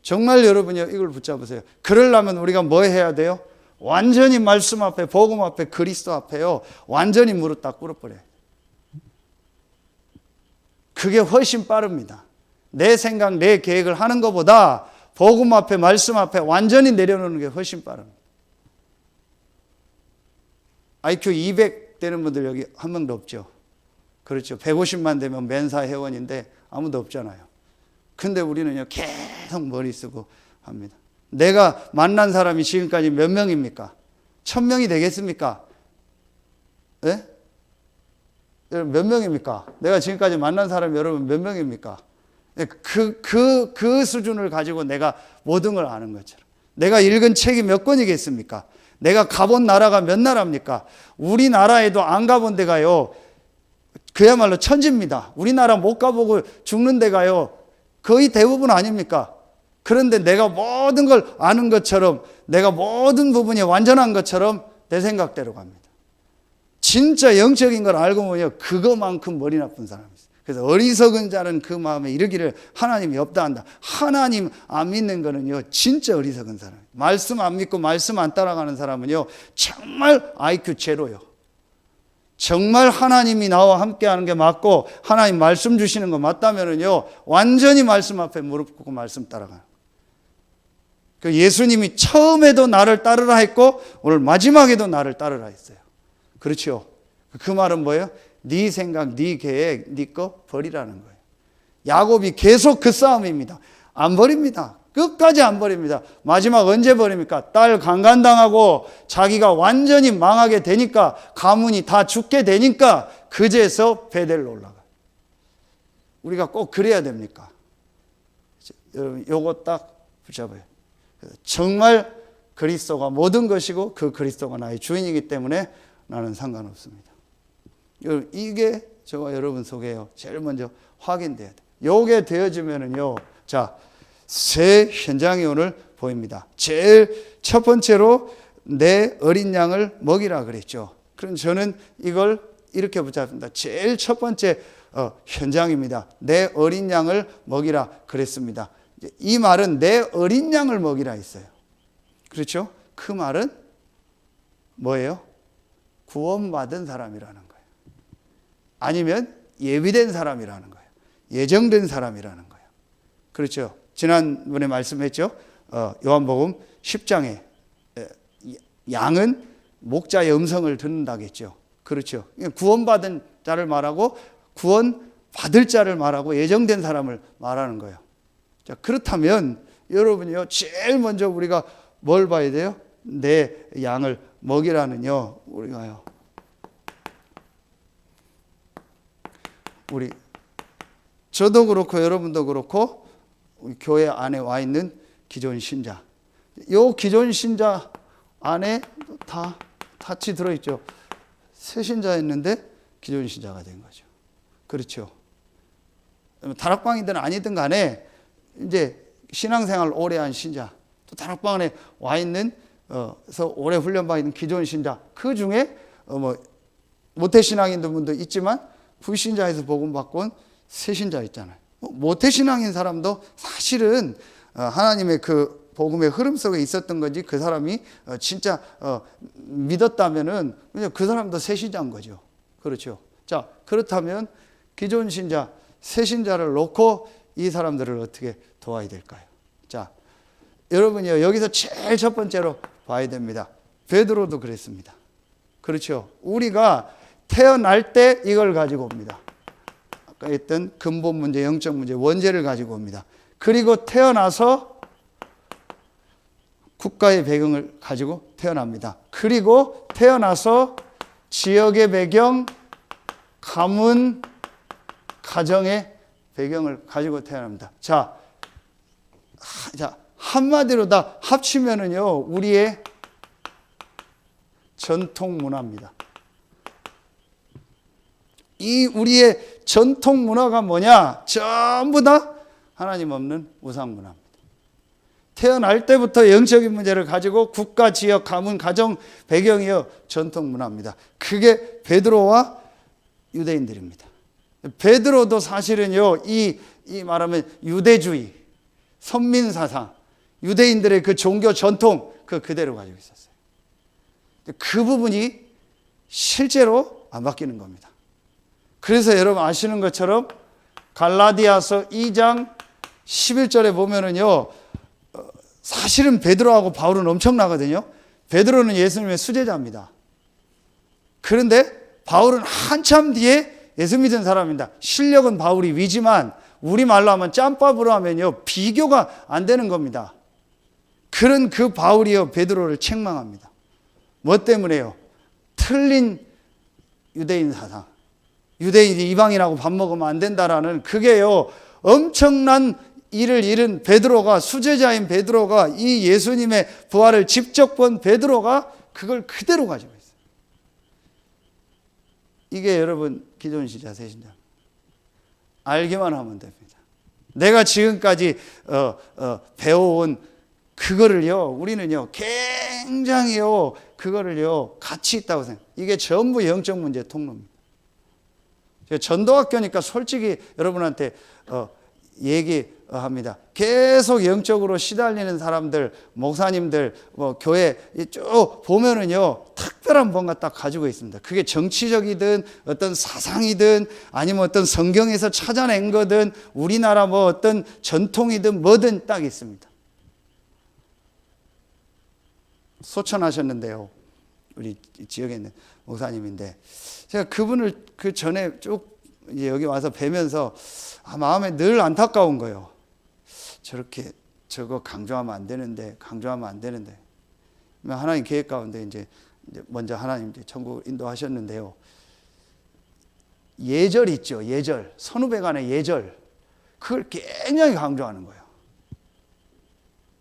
정말 여러분이 이걸 붙잡으세요. 그러려면 우리가 뭐 해야 돼요? 완전히 말씀 앞에, 복음 앞에, 그리스도 앞에요 완전히 무릎 딱 꿇어버려요. 그게 훨씬 빠릅니다. 내 생각, 내 계획을 하는 것보다 복음 앞에, 말씀 앞에 완전히 내려놓는 게 훨씬 빠릅니다. IQ 200 되는 분들 여기 한 명도 없죠. 그렇죠. 150만 되면 멘사 회원인데 아무도 없잖아요. 근데 우리는요 계속 머리 쓰고 합니다. 내가 만난 사람이 지금까지 몇 명입니까? 1000명이 되겠습니까? 네? 여러분 몇 명입니까? 내가 지금까지 만난 사람이 여러분 몇 명입니까? 그 수준을 가지고 내가 모든 걸 아는 것처럼. 내가 읽은 책이 몇 권이겠습니까? 내가 가본 나라가 몇 나라입니까? 우리나라에도 안 가본 데가요 그야말로 천지입니다. 우리나라 못 가보고 죽는 데가요 거의 대부분 아닙니까? 그런데 내가 모든 걸 아는 것처럼, 내가 모든 부분이 완전한 것처럼 내 생각대로 갑니다. 진짜 영적인 걸 알고 보면 그거만큼 머리 나쁜 사람이 있어요. 그래서 어리석은 자는 그 마음에 이르기를 하나님이 없다 한다. 하나님 안 믿는 거는요, 진짜 어리석은 사람. 말씀 안 믿고 말씀 안 따라가는 사람은요, 정말 IQ 제로요. 정말 하나님이 나와 함께 하는 게 맞고 하나님 말씀 주시는 거 맞다면은요, 완전히 말씀 앞에 무릎 꿇고 말씀 따라가요. 그 예수님이 처음에도 나를 따르라 했고 오늘 마지막에도 나를 따르라 했어요. 그렇죠? 그 말은 뭐예요? 네 생각, 네 계획, 네 거 버리라는 거예요. 야곱이 계속 그 싸움입니다. 안 버립니다. 끝까지 안 버립니다. 마지막 언제 버립니까? 딸 강간당하고 자기가 완전히 망하게 되니까, 가문이 다 죽게 되니까 그제서 베델로 올라가요. 우리가 꼭 그래야 됩니까? 여러분 요거 딱 붙잡아요. 정말 그리스도가 모든 것이고 그 그리스도가 나의 주인이기 때문에 나는 상관없습니다. 이게 저와 여러분 속에요, 제일 먼저 확인돼야 돼요. 요게 되어지면은요, 자, 새 현장이 오늘 보입니다. 제일 첫 번째로 내 어린 양을 먹이라 그랬죠. 그럼 저는 이걸 이렇게 붙잡습니다. 제일 첫 번째 현장입니다. 내 어린 양을 먹이라 그랬습니다. 이 말은 내 어린 양을 먹이라 했어요. 그렇죠? 그 말은 뭐예요? 구원받은 사람이라는 거예요. 아니면 예비된 사람이라는 거예요. 예정된 사람이라는 거예요. 그렇죠? 지난번에 말씀했죠. 요한복음 10장에 양은 목자의 음성을 듣는다겠죠. 그렇죠? 구원받은 자를 말하고 구원받을 자를 말하고 예정된 사람을 말하는 거예요. 자, 그렇다면 여러분이요, 제일 먼저 우리가 뭘 봐야 돼요? 내 양을 먹이라는요, 우리가요, 저도 그렇고 여러분도 그렇고 우리 교회 안에 와 있는 기존 신자, 요 기존 신자 안에 다 같이 들어있죠. 새 신자였는데 기존 신자가 된 거죠. 그렇죠? 다락방이든 아니든 간에 이제 신앙생활 오래 한 신자, 또 다락방 안에 와 있는 그래서 오래 훈련받은 기존 신자, 그 중에 모태신앙인 분도 있지만 불신자에서 복음받고 온 새신자 있잖아요. 모태신앙인 사람도 사실은 하나님의 그 복음의 흐름 속에 있었던 거지, 그 사람이 진짜 믿었다면은 그 사람도 새신자인 거죠. 그렇죠? 자, 그렇다면 기존 신자, 새신자를 놓고 이 사람들을 어떻게 도와야 될까요? 자, 여러분이요, 여기서 제일 첫 번째로 봐야 됩니다. 베드로도 그랬습니다. 그렇죠? 우리가 태어날 때 이걸 가지고 옵니다. 아까 했던 근본 문제, 영적 문제, 원죄를 가지고 옵니다. 그리고 태어나서 국가의 배경을 가지고 태어납니다. 그리고 태어나서 지역의 배경, 가문, 가정의 배경을 가지고 태어납니다. 자, 한마디로 다 합치면은요, 우리의 전통 문화입니다. 이 우리의 전통 문화가 뭐냐? 전부 다 하나님 없는 우상 문화입니다. 태어날 때부터 영적인 문제를 가지고 국가, 지역, 가문, 가정 배경이요, 전통 문화입니다. 그게 베드로와 유대인들입니다. 베드로도 사실은요, 이 말하면 유대주의, 선민사상, 유대인들의 그 종교 전통, 그대로 가지고 있었어요. 그 부분이 실제로 안 바뀌는 겁니다. 그래서 여러분 아시는 것처럼 갈라디아서 2장 11절에 보면은요, 사실은 베드로하고 바울은 엄청나거든요. 베드로는 예수님의 수제자입니다. 그런데 바울은 한참 뒤에 예수 믿은 사람입니다. 실력은 바울이 위지만 우리말로 하면 짬밥으로 하면요, 비교가 안 되는 겁니다. 그런 그 바울이요, 베드로를 책망합니다. 뭐 때문에요? 틀린 유대인 사상, 유대인이 이방인하고 밥 먹으면 안 된다라는, 그게요, 엄청난 일을 잃은 베드로가, 수제자인 베드로가, 이 예수님의 부활을 직접 본 베드로가 그걸 그대로 가지고 있어요. 이게 여러분 기존 신자, 새 신자. 알기만 하면 됩니다. 내가 지금까지 배워온 그거를요, 우리는요, 굉장히요, 그거를요, 가치 있다고 생각해요. 이게 전부 영적 문제 통로입니다. 전도학교니까 솔직히 여러분한테 얘기합니다. 계속 영적으로 시달리는 사람들, 목사님들, 뭐 교회 쭉 보면은요, 특별한 뭔가 딱 가지고 있습니다. 그게 정치적이든 어떤 사상이든 아니면 어떤 성경에서 찾아낸 거든 우리나라 뭐 어떤 전통이든 뭐든 딱 있습니다. 소천하셨는데요, 우리 지역에 있는 목사님인데 제가 그분을 그 전에 쭉 이제 여기 와서 뵈면서 마음에 늘 안타까운 거예요. 저렇게 저거 강조하면 안 되는데 하나님 계획 가운데 이제 먼저 하나님 이제 천국 인도하셨는데요. 예절 있죠, 예절. 선후배 간의 예절. 그걸 굉장히 강조하는 거예요.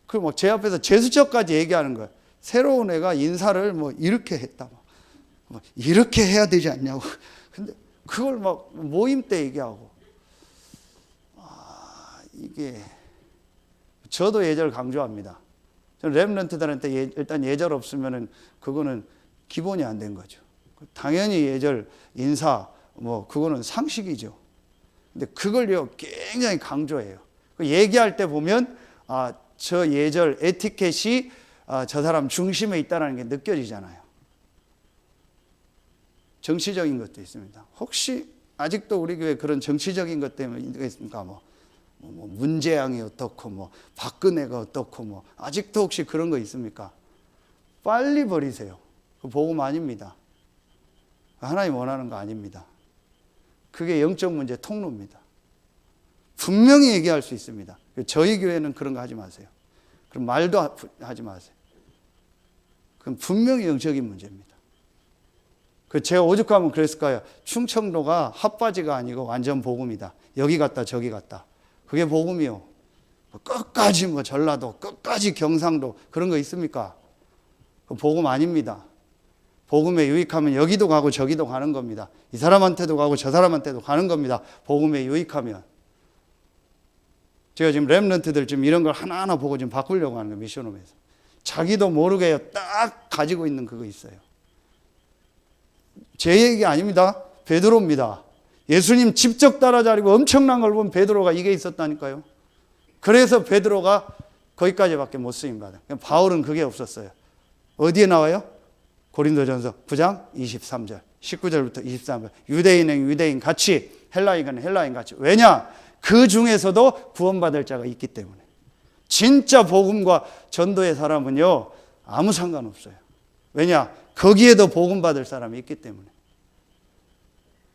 그리고 뭐 제 앞에서 제수처까지 얘기하는 거예요. 새로운 애가 인사를 뭐 이렇게 했다, 뭐 이렇게 해야 되지 않냐고. 근데 그걸 막 모임 때 얘기하고. 이게 저도 예절 강조합니다. 저는 렘넌트들한테 일단 예절 없으면은 그거는 기본이 안 된 거죠. 당연히 예절, 인사, 뭐 그거는 상식이죠. 근데 그걸요 굉장히 강조해요. 얘기할 때 보면 저 예절, 에티켓이 저 사람 중심에 있다는 게 느껴지잖아요. 정치적인 것도 있습니다. 혹시 아직도 우리 교회 그런 정치적인 것 때문에 있습니까? 뭐 문재양이 어떻고 뭐 박근혜가 어떻고 뭐 아직도 혹시 그런 거 있습니까? 빨리 버리세요. 그 복음 아닙니다. 하나님 원하는 거 아닙니다. 그게 영적 문제 통로입니다. 분명히 얘기할 수 있습니다. 저희 교회는 그런 거 하지 마세요. 그럼 말도 하지 마세요. 그건 분명히 영적인 문제입니다. 제가 오죽하면 그랬을까요? 충청도가 핫바지가 아니고 완전 복음이다. 여기 갔다 저기 갔다. 그게 복음이요. 끝까지 뭐 전라도, 끝까지 경상도 그런 거 있습니까? 그 복음 아닙니다. 복음에 유익하면 여기도 가고 저기도 가는 겁니다. 이 사람한테도 가고 저 사람한테도 가는 겁니다. 복음에 유익하면. 제가 지금 렘넌트들 지금 이런 걸 하나하나 보고 지금 바꾸려고 하는 거예요. 미션홈에서. 자기도 모르게 딱 가지고 있는 그거 있어요. 제 얘기 아닙니다. 베드로입니다. 예수님 직접 따라다니고 엄청난 걸 본 베드로가 이게 있었다니까요. 그래서 베드로가 거기까지밖에 못 쓰임받아요. 바울은 그게 없었어요. 어디에 나와요? 고린도전서 9장 23절 19절부터 23절 유대인은 유대인 같이 헬라인은 헬라인 같이. 왜냐? 그 중에서도 구원받을 자가 있기 때문에. 진짜 복음과 전도의 사람은요 아무 상관없어요. 왜냐? 거기에도 복음받을 사람이 있기 때문에.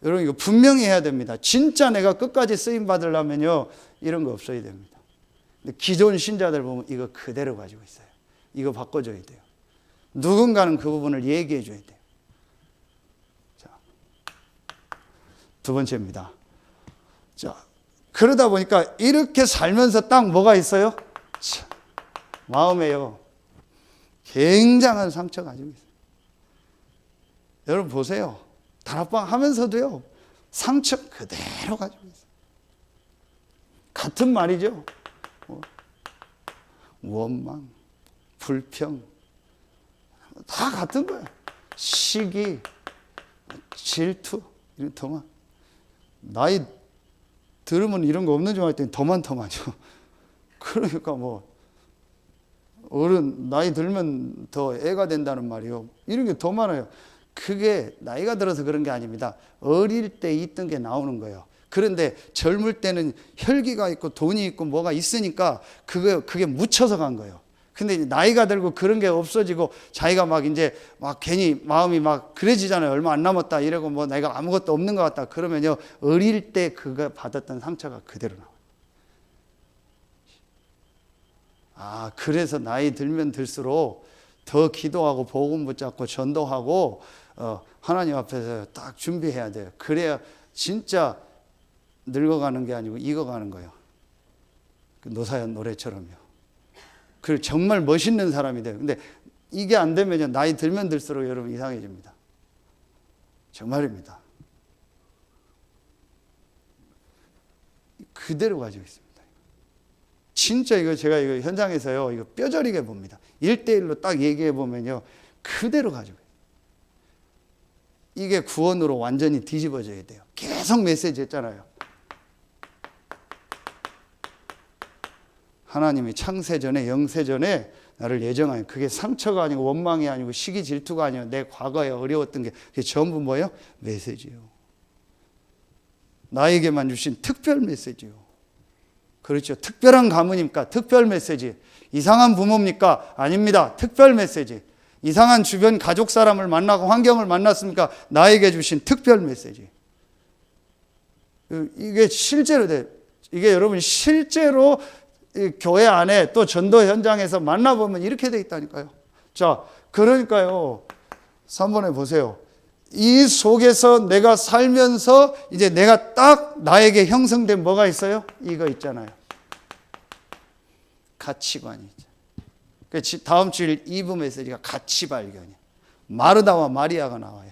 여러분 이거 분명히 해야 됩니다. 진짜 내가 끝까지 쓰임받으려면요 이런 거 없어야 됩니다. 근데 기존 신자들 보면 이거 그대로 가지고 있어요. 이거 바꿔줘야 돼요. 누군가는 그 부분을 얘기해 줘야 돼요. 자, 두 번째입니다. 자, 그러다 보니까 이렇게 살면서 딱 뭐가 있어요? 자, 마음에요 굉장한 상처가 가지고 있어요. 여러분 보세요. 다락방 하면서도요 상처 그대로 가지고 있어요. 같은 말이죠. 원망, 불평 다 같은 거예요. 시기, 질투, 이런 더만. 나이 들으면 이런 거 없는 줄 알았더니 더 많죠. 그러니까 뭐 어른 나이 들면 더 애가 된다는 말이요. 이런 게 더 많아요. 그게 나이가 들어서 그런 게 아닙니다. 어릴 때 있던 게 나오는 거예요. 그런데 젊을 때는 혈기가 있고 돈이 있고 뭐가 있으니까 그게 묻혀서 간 거예요. 근데 나이가 들고 그런 게 없어지고 자기가 막 이제 막 괜히 마음이 막 그래지잖아요. 얼마 안 남았다 이러고 뭐 내가 아무것도 없는 것 같다 그러면요 어릴 때 그거 받았던 상처가 그대로 나와요. 그래서 나이 들면 들수록 더 기도하고 복음 붙잡고 전도하고 하나님 앞에서 딱 준비해야 돼요. 그래야 진짜 늙어가는 게 아니고 익어가는 거예요. 그 노사연 노래처럼요. 그 정말 멋있는 사람이 돼요. 근데 이게 안 되면요 나이 들면 들수록 여러분 이상해집니다. 정말입니다. 그대로 가지고 있습니다. 진짜 이거 제가 이거 현장에서요 이거 뼈저리게 봅니다. 1대1로 딱 얘기해 보면요 그대로 가지고 있어요. 이게 구원으로 완전히 뒤집어져야 돼요. 계속 메시지 했잖아요. 하나님이 창세전에 영세전에 나를 예정하여, 그게 상처가 아니고 원망이 아니고 시기 질투가 아니고 내 과거에 어려웠던 게 그게 전부 뭐예요? 메시지요. 나에게만 주신 특별 메시지요. 그렇죠. 특별한 가문입니까? 특별 메시지. 이상한 부모입니까? 아닙니다. 특별 메시지. 이상한 주변 가족 사람을 만나고 환경을 만났습니까? 나에게 주신 특별 메시지. 이게 실제로 돼. 이게 여러분 실제로 교회 안에 또 전도 현장에서 만나보면 이렇게 돼 있다니까요. 자, 그러니까요. 3번에 보세요. 이 속에서 내가 살면서 이제 내가 딱 나에게 형성된 뭐가 있어요? 이거 있잖아요. 가치관이 있죠. 다음 주일 2부 메시지가 가치 발견이에요. 마르다와 마리아가 나와요.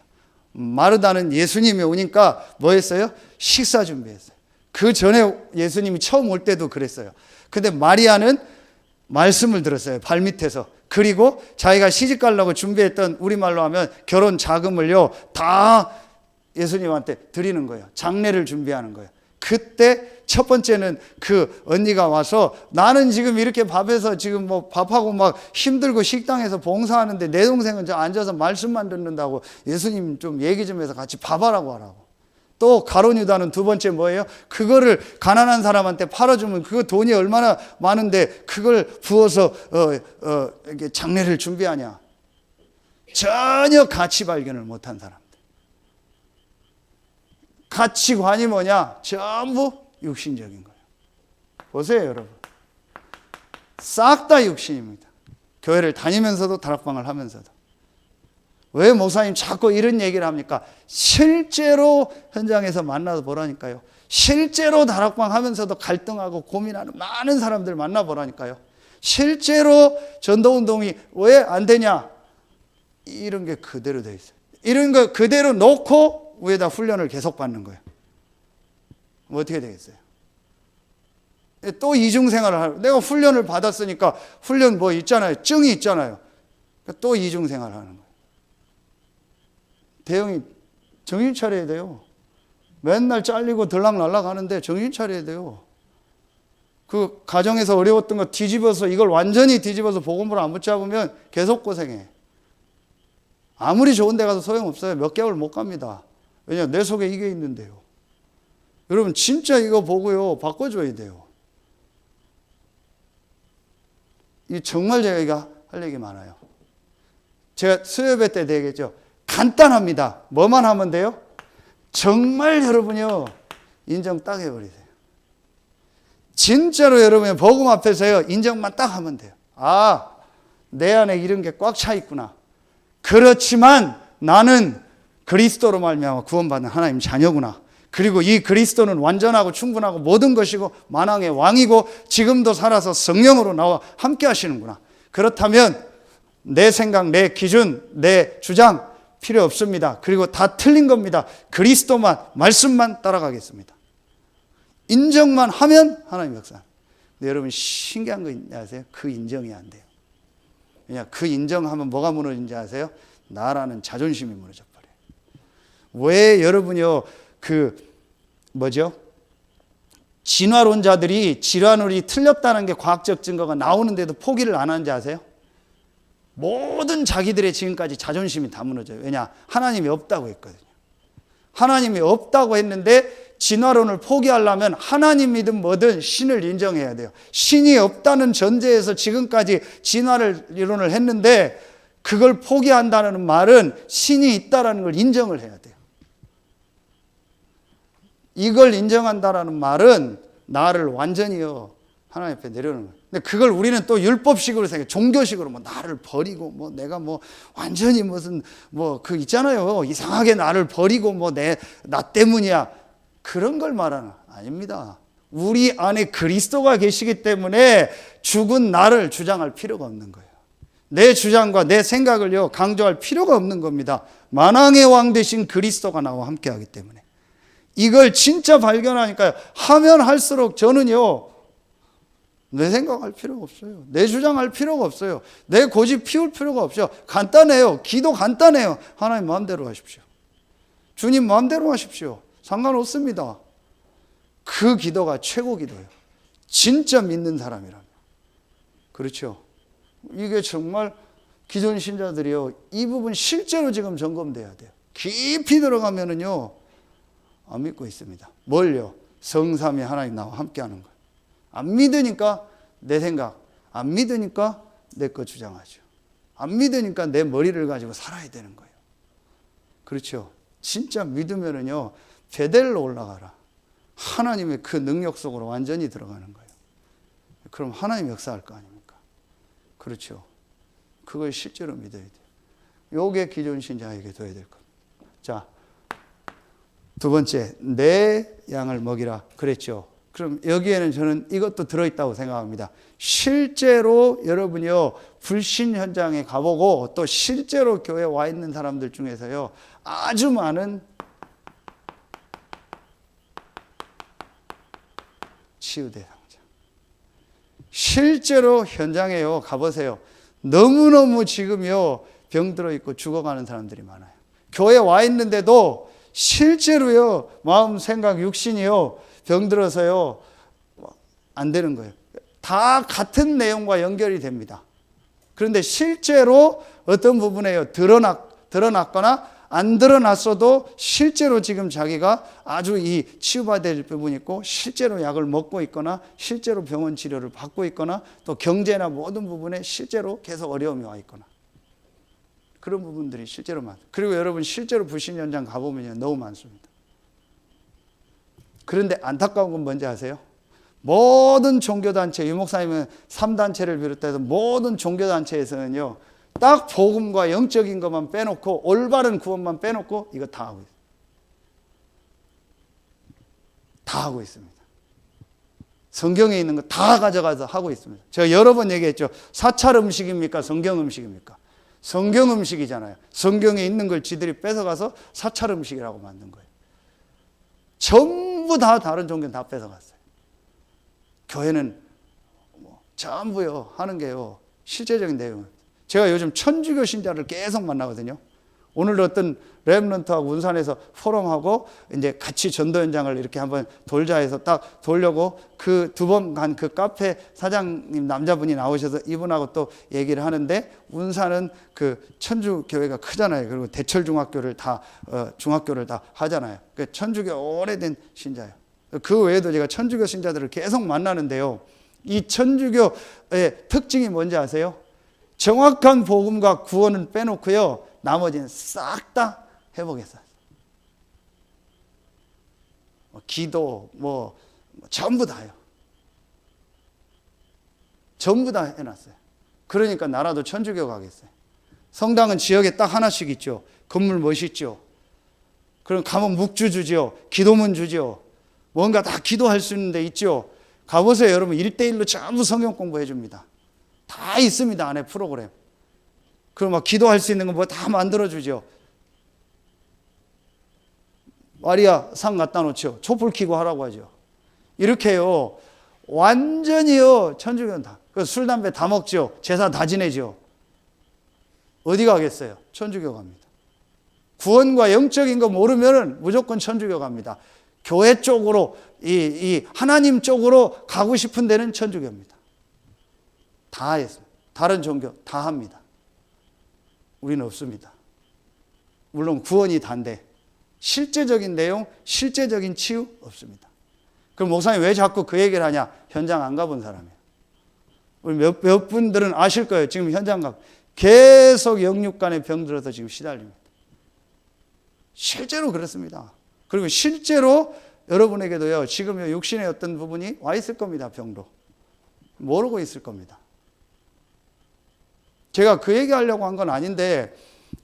마르다는 예수님이 오니까 뭐 했어요? 식사 준비했어요. 그 전에 예수님이 처음 올 때도 그랬어요. 근데 마리아는 말씀을 들었어요. 발밑에서. 그리고 자기가 시집 가려고 준비했던, 우리말로 하면 결혼 자금을요, 다 예수님한테 드리는 거예요. 장례를 준비하는 거예요. 그때 첫 번째는 그 언니가 와서, 나는 지금 이렇게 밥해서 지금 뭐 밥하고 막 힘들고 식당에서 봉사하는데 내 동생은 저 앉아서 말씀만 듣는다고, 예수님 좀 얘기 좀 해서 같이 밥하라고 하라고. 또 가룟 유다는 두 번째 뭐예요? 그거를 가난한 사람한테 팔아주면 그거 돈이 얼마나 많은데 그걸 부어서 이렇게 장례를 준비하냐. 전혀 가치 발견을 못한 사람들. 가치관이 뭐냐? 전부 육신적인 거예요. 보세요, 여러분. 싹 다 육신입니다. 교회를 다니면서도 다락방을 하면서도. 왜 목사님 자꾸 이런 얘기를 합니까? 실제로 현장에서 만나서 보라니까요. 실제로 다락방 하면서도 갈등하고 고민하는 많은 사람들 만나보라니까요. 실제로 전도운동이 왜 안 되냐? 이런 게 그대로 돼 있어요. 이런 거 그대로 놓고 위에다 훈련을 계속 받는 거예요. 뭐 어떻게 되겠어요? 또 이중생활을 하고, 내가 훈련을 받았으니까 훈련 뭐 있잖아요. 증이 있잖아요. 또 이중생활을 하는 거예요. 대형이 정신 차려야 돼요. 맨날 잘리고 들락날락 하는데 정신 차려야 돼요. 그 가정에서 어려웠던 거 뒤집어서, 이걸 완전히 뒤집어서 복음으로 안 붙잡으면 계속 고생해. 아무리 좋은 데 가서 소용없어요. 몇 개월 못 갑니다. 왜냐, 내 속에 이게 있는데요. 여러분 진짜 이거 보고요, 바꿔줘야 돼요. 이 정말 제가 할 얘기 많아요. 제가 수요예배 때 되겠죠. 간단합니다. 뭐만 하면 돼요? 정말 여러분이요, 인정 딱 해버리세요. 진짜로 여러분이 복음 앞에서요, 인정만 딱 하면 돼요. 아, 내 안에 이런 게 꽉 차 있구나. 그렇지만 나는 그리스도로 말미암아 구원받는 하나님 자녀구나. 그리고 이 그리스도는 완전하고 충분하고 모든 것이고 만왕의 왕이고 지금도 살아서 성령으로 나와 함께 하시는구나. 그렇다면 내 생각, 내 기준, 내 주장 필요 없습니다. 그리고 다 틀린 겁니다. 그리스도만, 말씀만 따라가겠습니다. 인정만 하면 하나님 역사. 근데 여러분 신기한 거 있는지 아세요? 그 인정이 안 돼요. 왜냐, 그 인정하면 뭐가 무너진지 아세요? 나라는 자존심이 무너져 버려요. 왜 여러분이요, 진화론자들이 질환이 틀렸다는 게 과학적 증거가 나오는데도 포기를 안 하는지 아세요? 모든 자기들의 지금까지 자존심이 다 무너져요. 왜냐? 하나님이 없다고 했거든요. 하나님이 없다고 했는데 진화론을 포기하려면 하나님 믿든 뭐든 신을 인정해야 돼요. 신이 없다는 전제에서 지금까지 진화를 이론을 했는데, 그걸 포기한다는 말은 신이 있다는 걸 인정을 해야 돼요. 이걸 인정한다는 말은 나를 완전히요, 하나님 앞에 내려놓는 거예요. 근데 그걸 우리는 또 율법식으로 생각해. 종교식으로 뭐 나를 버리고 뭐 내가 뭐 완전히 무슨 뭐 그 있잖아요. 이상하게 나를 버리고 뭐 나 때문이야. 그런 걸 말하는 아닙니다. 우리 안에 그리스도가 계시기 때문에 죽은 나를 주장할 필요가 없는 거예요. 내 주장과 내 생각을요, 강조할 필요가 없는 겁니다. 만왕의 왕 되신 그리스도가 나와 함께 하기 때문에. 이걸 진짜 발견하니까요, 하면 할수록 저는요, 내 생각할 필요가 없어요. 내 주장할 필요가 없어요. 내 고집 피울 필요가 없죠. 간단해요. 기도 간단해요. 하나님 마음대로 하십시오. 주님 마음대로 하십시오. 상관없습니다. 그 기도가 최고 기도예요. 진짜 믿는 사람이라면. 그렇죠. 이게 정말 기존 신자들이요, 이 부분 실제로 지금 점검돼야 돼요. 깊이 들어가면은요, 안 믿고 있습니다. 뭘요? 성삼위 하나님 나와 함께 하는 거예요. 안 믿으니까 내 생각, 안 믿으니까 내 거 주장하죠. 안 믿으니까 내 머리를 가지고 살아야 되는 거예요. 그렇죠. 진짜 믿으면은요, 베델로 올라가라. 하나님의 그 능력 속으로 완전히 들어가는 거예요. 그럼 하나님 역사할 거 아닙니까? 그렇죠. 그걸 실제로 믿어야 돼요. 요게 기존 신자에게 둬야 될 겁니다. 자, 두 번째, 내 양을 먹이라 그랬죠. 그럼 여기에는 저는 이것도 들어있다고 생각합니다. 실제로 여러분이요, 불신 현장에 가보고 또 실제로 교회에 와 있는 사람들 중에서요, 아주 많은 치유 대상자. 실제로 현장에요, 가보세요. 너무너무 지금요, 병 들어있고 죽어가는 사람들이 많아요. 교회에 와 있는데도 실제로요, 마음, 생각, 육신이요, 병들어서요, 안 되는 거예요. 다 같은 내용과 연결이 됩니다. 그런데 실제로 어떤 부분에요, 드러났거나 안 드러났어도 실제로 지금 자기가 아주 이 치유받아야 될 부분이 있고, 실제로 약을 먹고 있거나, 실제로 병원 치료를 받고 있거나, 또 경제나 모든 부분에 실제로 계속 어려움이 와 있거나, 그런 부분들이 실제로 많아요. 그리고 여러분 실제로 불신 현장 가보면요, 너무 많습니다. 그런데 안타까운 건 뭔지 아세요? 모든 종교단체, 유목사님은 3단체를 비롯해서 모든 종교단체에서는요, 딱 복음과 영적인 것만 빼놓고, 올바른 구원만 빼놓고 이거 다 하고 있어요. 다 하고 있습니다. 성경에 있는 거 다 가져가서 하고 있습니다. 제가 여러 번 얘기했죠. 사찰 음식입니까? 성경 음식입니까? 성경 음식이잖아요. 성경에 있는 걸 지들이 뺏어가서 사찰 음식이라고 만든 거예요. 전부 다 다른 종교는 다 뺏어갔어요. 교회는 전부요, 하는 게요, 실제적인 내용은. 제가 요즘 천주교 신자를 계속 만나거든요. 오늘도 어떤 렘넌트하고 운산에서 포럼하고 이제 같이 전도 현장을 이렇게 한번 돌자 해서 딱 돌려고 그 두 번 간 그 카페 사장님 남자분이 나오셔서 이분하고 또 얘기를 하는데, 운산은 그 천주교회가 크잖아요. 그리고 대철중학교를 다 중학교를 다 하잖아요. 그 천주교 오래된 신자예요. 그 외에도 제가 천주교 신자들을 계속 만나는데요, 이 천주교의 특징이 뭔지 아세요? 정확한 복음과 구원은 빼놓고요, 나머지는 싹 다 회복했어요. 기도, 전부 다요. 전부 다 해놨어요. 그러니까 나라도 천주교 가겠어요. 성당은 지역에 딱 하나씩 있죠. 건물 멋있죠. 그럼 가면 묵주 주죠. 기도문 주죠. 뭔가 다 기도할 수 있는 데 있죠. 가보세요. 여러분 1대1로 전부 성경 공부해 줍니다. 다 있습니다. 안에 프로그램. 그럼 막 기도할 수 있는 거 뭐 다 만들어 주죠. 마리아 상 갖다 놓죠. 촛불 켜고 하라고 하죠. 이렇게요, 완전히요, 천주교는 다. 술, 담배 다 먹죠. 제사 다 지내죠. 어디 가겠어요? 천주교 갑니다. 구원과 영적인 거 모르면 무조건 천주교 갑니다. 교회 쪽으로, 이 하나님 쪽으로 가고 싶은 데는 천주교입니다. 다 했어요. 다른 종교 다 합니다. 우리는 없습니다. 물론 구원이 단데 실제적인 내용, 실제적인 치유 없습니다. 그럼 목사님 왜 자꾸 그 얘기를 하냐? 현장 안 가본 사람이에요. 우리 몇 분들은 아실 거예요. 지금 현장 가 계속 영육간에 병들어서 지금 시달립니다. 실제로 그렇습니다. 그리고 실제로 여러분에게도요, 지금 육신의 어떤 부분이 와 있을 겁니다. 병도 모르고 있을 겁니다. 제가 그 얘기하려고 한 건 아닌데,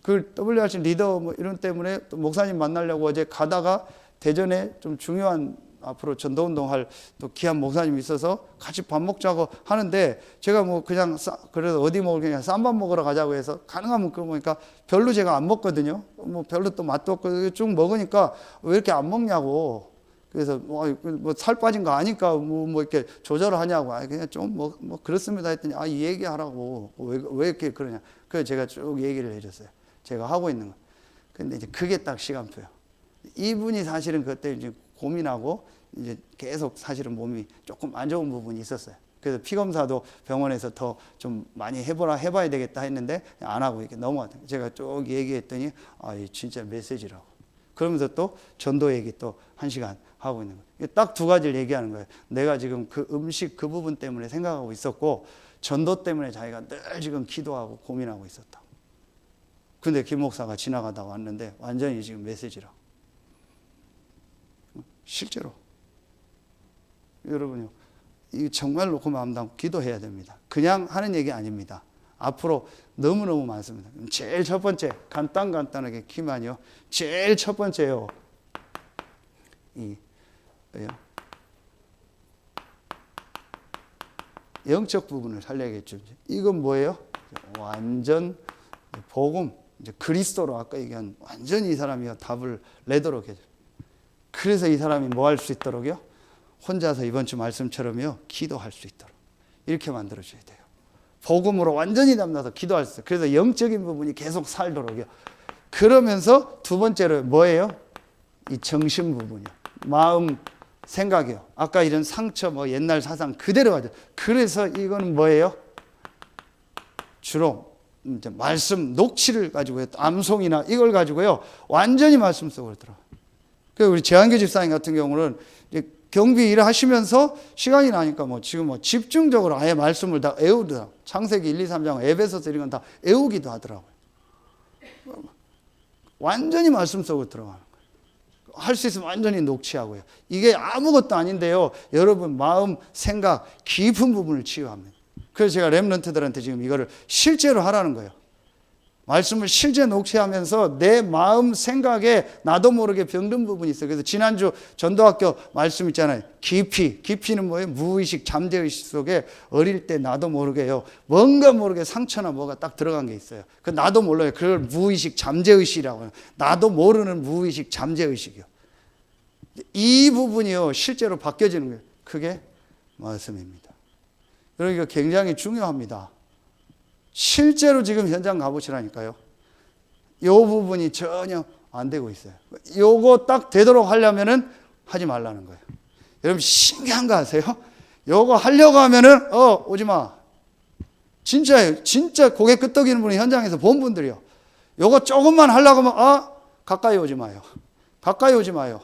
그 WRC 리더 뭐 이런 때문에 또 목사님 만나려고 어제 가다가 대전에 좀 중요한 앞으로 전도운동할 또 귀한 목사님이 있어서 같이 밥 먹자고 하는데, 제가 뭐 그냥 그래서 어디 먹을 그냥 쌈밥 먹으러 가자고 해서 가능하면 그거 보니까 별로 제가 안 먹거든요. 뭐 별로 또 맛도 없고 쭉 먹으니까 왜 이렇게 안 먹냐고. 그래서 뭐 살 빠진 거 아니까 뭐 이렇게 조절을 하냐고. 그냥 좀 뭐 그렇습니다 했더니, 이 얘기하라고. 왜 이렇게 그러냐. 그래서 제가 쭉 얘기를 해줬어요. 제가 하고 있는 거. 근데 이제 그게 딱 시간표예요. 이분이 사실은 그때 이제 고민하고 이제 계속 사실은 몸이 조금 안 좋은 부분이 있었어요. 그래서 피 검사도 병원에서 더 좀 많이 해봐야 되겠다 했는데 안 하고 이렇게 넘어갔어요. 제가 쭉 얘기했더니 이 진짜 메시지라고. 그러면서 또 전도 얘기 또 1시간 하고 있는 거예요. 딱 2가지를 얘기하는 거예요. 내가 지금 그 음식 그 부분 때문에 생각하고 있었고 전도 때문에 자기가 늘 지금 기도하고 고민하고 있었다. 근데 김 목사가 지나가다 왔는데 완전히 지금 메시지라고. 실제로 여러분요, 이 정말로 그 마음 담고 기도해야 됩니다. 그냥 하는 얘기 아닙니다. 앞으로 너무너무 많습니다. 제일 첫 번째 간단하게 키만요. 제일 첫 번째요. 영적 부분을 살려야겠죠. 이건 뭐예요? 완전 복음, 이제 그리스도로 아까 얘기한 완전히 이 사람이 답을 내도록 해줘. 그래서 이 사람이 뭐 할 수 있도록요? 혼자서 이번 주 말씀처럼요, 기도할 수 있도록 이렇게 만들어줘야 돼요. 복음으로 완전히 담나서 기도할 수 있어요. 그래서 영적인 부분이 계속 살도록요. 그러면서 2번째로 뭐예요? 이 정신 부분이요. 마음, 생각이요. 아까 이런 상처, 뭐 옛날 사상 그대로 가죠. 그래서 이거는 뭐예요? 주로 이제 말씀 녹취를 가지고요, 암송이나 이걸 가지고요, 완전히 말씀 속으로 들어가요. 그래서 우리 재한교 집사님 같은 경우는 이제 경비 일을 하시면서 시간이 나니까 지금 집중적으로 아예 말씀을 다 외우더라고요. 창세기 1, 2, 3장, 에베소서 이런 건 다 외우기도 하더라고요. 완전히 말씀 속으로 들어가는 거예요. 할 수 있으면 완전히 녹취하고요. 이게 아무것도 아닌데요, 여러분 마음, 생각, 깊은 부분을 치유합니다. 그래서 제가 렘넌트들한테 지금 이거를 실제로 하라는 거예요. 말씀을 실제 녹취하면서 내 마음 생각에 나도 모르게 병든 부분이 있어요. 그래서 지난주 전도학교 말씀 있잖아요. 깊이는 뭐예요? 무의식, 잠재의식 속에 어릴 때 나도 모르게요, 뭔가 모르게 상처나 뭐가 딱 들어간 게 있어요. 그 나도 몰라요. 그걸 무의식, 잠재의식이라고 해요. 나도 모르는 무의식, 잠재의식이요. 이 부분이요, 실제로 바뀌어지는 거예요. 그게 말씀입니다. 그러니까 굉장히 중요합니다. 실제로 지금 현장 가보시라니까요. 이 부분이 전혀 안 되고 있어요. 요거 딱 되도록 하려면은 하지 말라는 거예요. 여러분 신기한 거 아세요? 요거 하려고 하면은 오지 마. 진짜예요. 진짜 고개 끄덕이는 분이 현장에서 본 분들이요. 요거 조금만 하려고 하면 가까이 오지 마요. 가까이 오지 마요.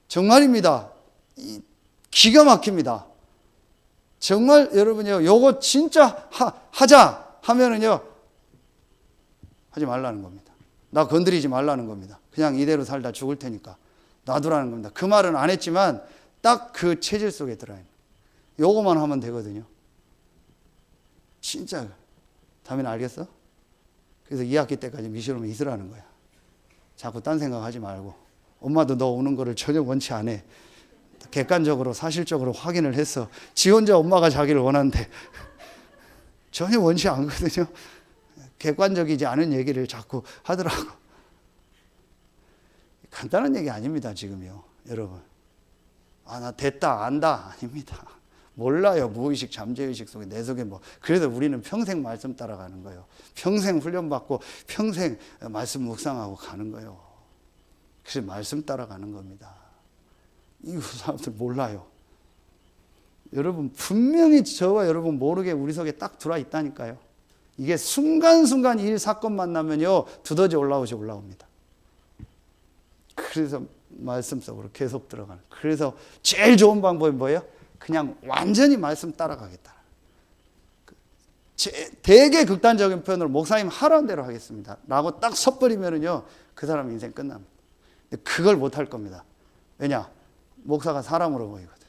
정말입니다. 기가 막힙니다. 정말 여러분요, 요거 진짜 하자 하면은요, 하지 말라는 겁니다. 나 건드리지 말라는 겁니다. 그냥 이대로 살다 죽을 테니까 놔두라는 겁니다. 그 말은 안 했지만 딱 그 체질 속에 들어요. 요거만 하면 되거든요. 진짜. 다음에는 알겠어? 그래서 2학기 때까지 미션홈에 있으라는 거야. 자꾸 딴 생각하지 말고. 엄마도 너 오는 거를 전혀 원치 않아. 객관적으로 사실적으로 확인을 했어. 지 혼자 엄마가 자기를 원하는데 전혀 원치 않거든요. 객관적이지 않은 얘기를 자꾸 하더라고. 간단한 얘기 아닙니다, 지금요, 여러분. 나 됐다, 안다. 아닙니다. 몰라요. 무의식, 잠재의식 속에, 내 속에 그래서 우리는 평생 말씀 따라가는 거예요. 평생 훈련받고 평생 말씀 묵상하고 가는 거예요. 그래서 말씀 따라가는 겁니다. 이 사람들 몰라요. 여러분 분명히 저와 여러분 모르게 우리 속에 딱 들어와 있다니까요. 이게 순간순간 일 사건 만나면요, 두더지 올라옵니다. 그래서 말씀 속으로 계속 들어가는. 그래서 제일 좋은 방법이 뭐예요? 그냥 완전히 말씀 따라가겠다. 되게 극단적인 표현으로 목사님 하라는 대로 하겠습니다 라고 딱 섣버리면은요, 그 사람 인생 끝납니다. 근데 그걸 못할 겁니다. 왜냐? 목사가 사람으로 보이거든.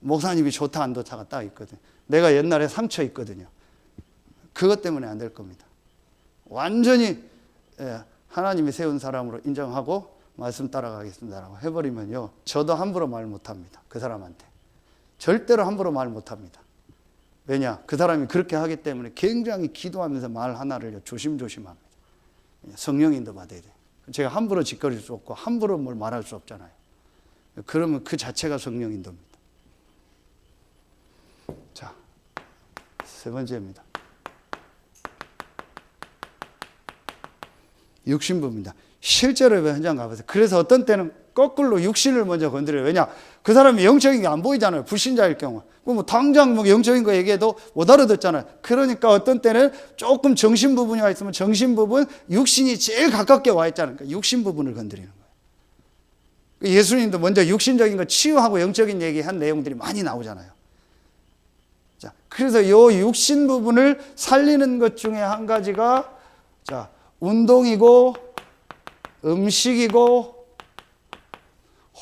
목사님이 좋다 안 좋다가 딱 있거든. 내가 옛날에 상처 있거든요. 그것 때문에 안 될 겁니다. 완전히 하나님이 세운 사람으로 인정하고 말씀 따라가겠습니다라고 해버리면요, 저도 함부로 말 못합니다. 그 사람한테 절대로 함부로 말 못합니다. 왜냐? 그 사람이 그렇게 하기 때문에 굉장히 기도하면서 말 하나를 조심조심합니다. 성령인도 받아야 돼요. 제가 함부로 짓거릴 수 없고 함부로 뭘 말할 수 없잖아요. 그러면 그 자체가 성령인도입니다. 자, 3번째입니다. 육신부입니다. 실제로 현장 가보세요. 그래서 어떤 때는 거꾸로 육신을 먼저 건드려요. 왜냐? 그 사람이 영적인 게 안 보이잖아요. 불신자일 경우. 뭐 당장 뭐 영적인 거 얘기해도 못 알아듣잖아요. 그러니까 어떤 때는 조금 정신 부분이 와 있으면 정신 부분, 육신이 제일 가깝게 와 있잖아요. 그러니까 육신 부분을 건드리는 거예요. 예수님도 먼저 육신적인 거 치유하고 영적인 얘기한 내용들이 많이 나오잖아요. 자, 그래서 요 육신 부분을 살리는 것 중에 한 가지가 자, 운동이고 음식이고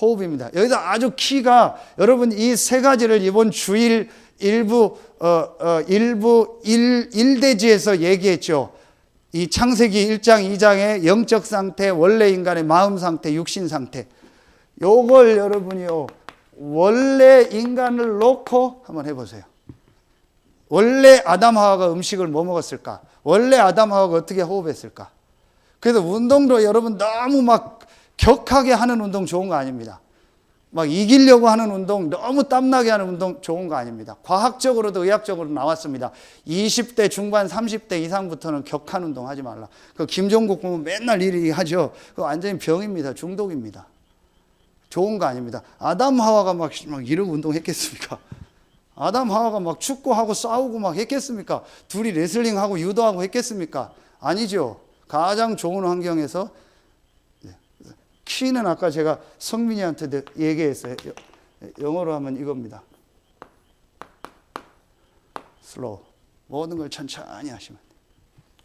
호흡입니다. 여기서 아주 키가 여러분 이 세 가지를 이번 주일 일부 일대지에서 얘기했죠. 이 창세기 1장 2장의 영적 상태, 원래 인간의 마음 상태, 육신 상태. 요걸 여러분이요. 원래 인간을 놓고 한번 해보세요. 원래 아담 하와가 음식을 뭐 먹었을까? 원래 아담 하와가 어떻게 호흡했을까? 그래서 운동도 여러분 너무 막 격하게 하는 운동 좋은 거 아닙니다. 막 이기려고 하는 운동, 너무 땀나게 하는 운동 좋은 거 아닙니다. 과학적으로도 의학적으로 나왔습니다. 20대 중반, 30대 이상부터는 격한 운동 하지 말라. 그 김종국 보면 맨날 이리 하죠. 그거 완전히 병입니다. 중독입니다. 좋은 거 아닙니다. 아담 하와가 막 이런 운동 했겠습니까? 아담 하와가 막 축구하고 싸우고 막 했겠습니까? 둘이 레슬링하고 유도하고 했겠습니까? 아니죠. 가장 좋은 환경에서 키는 아까 제가 성민이한테 얘기했어요. 영어로 하면 이겁니다. 슬로우. 모든 걸 천천히 하시면 돼요.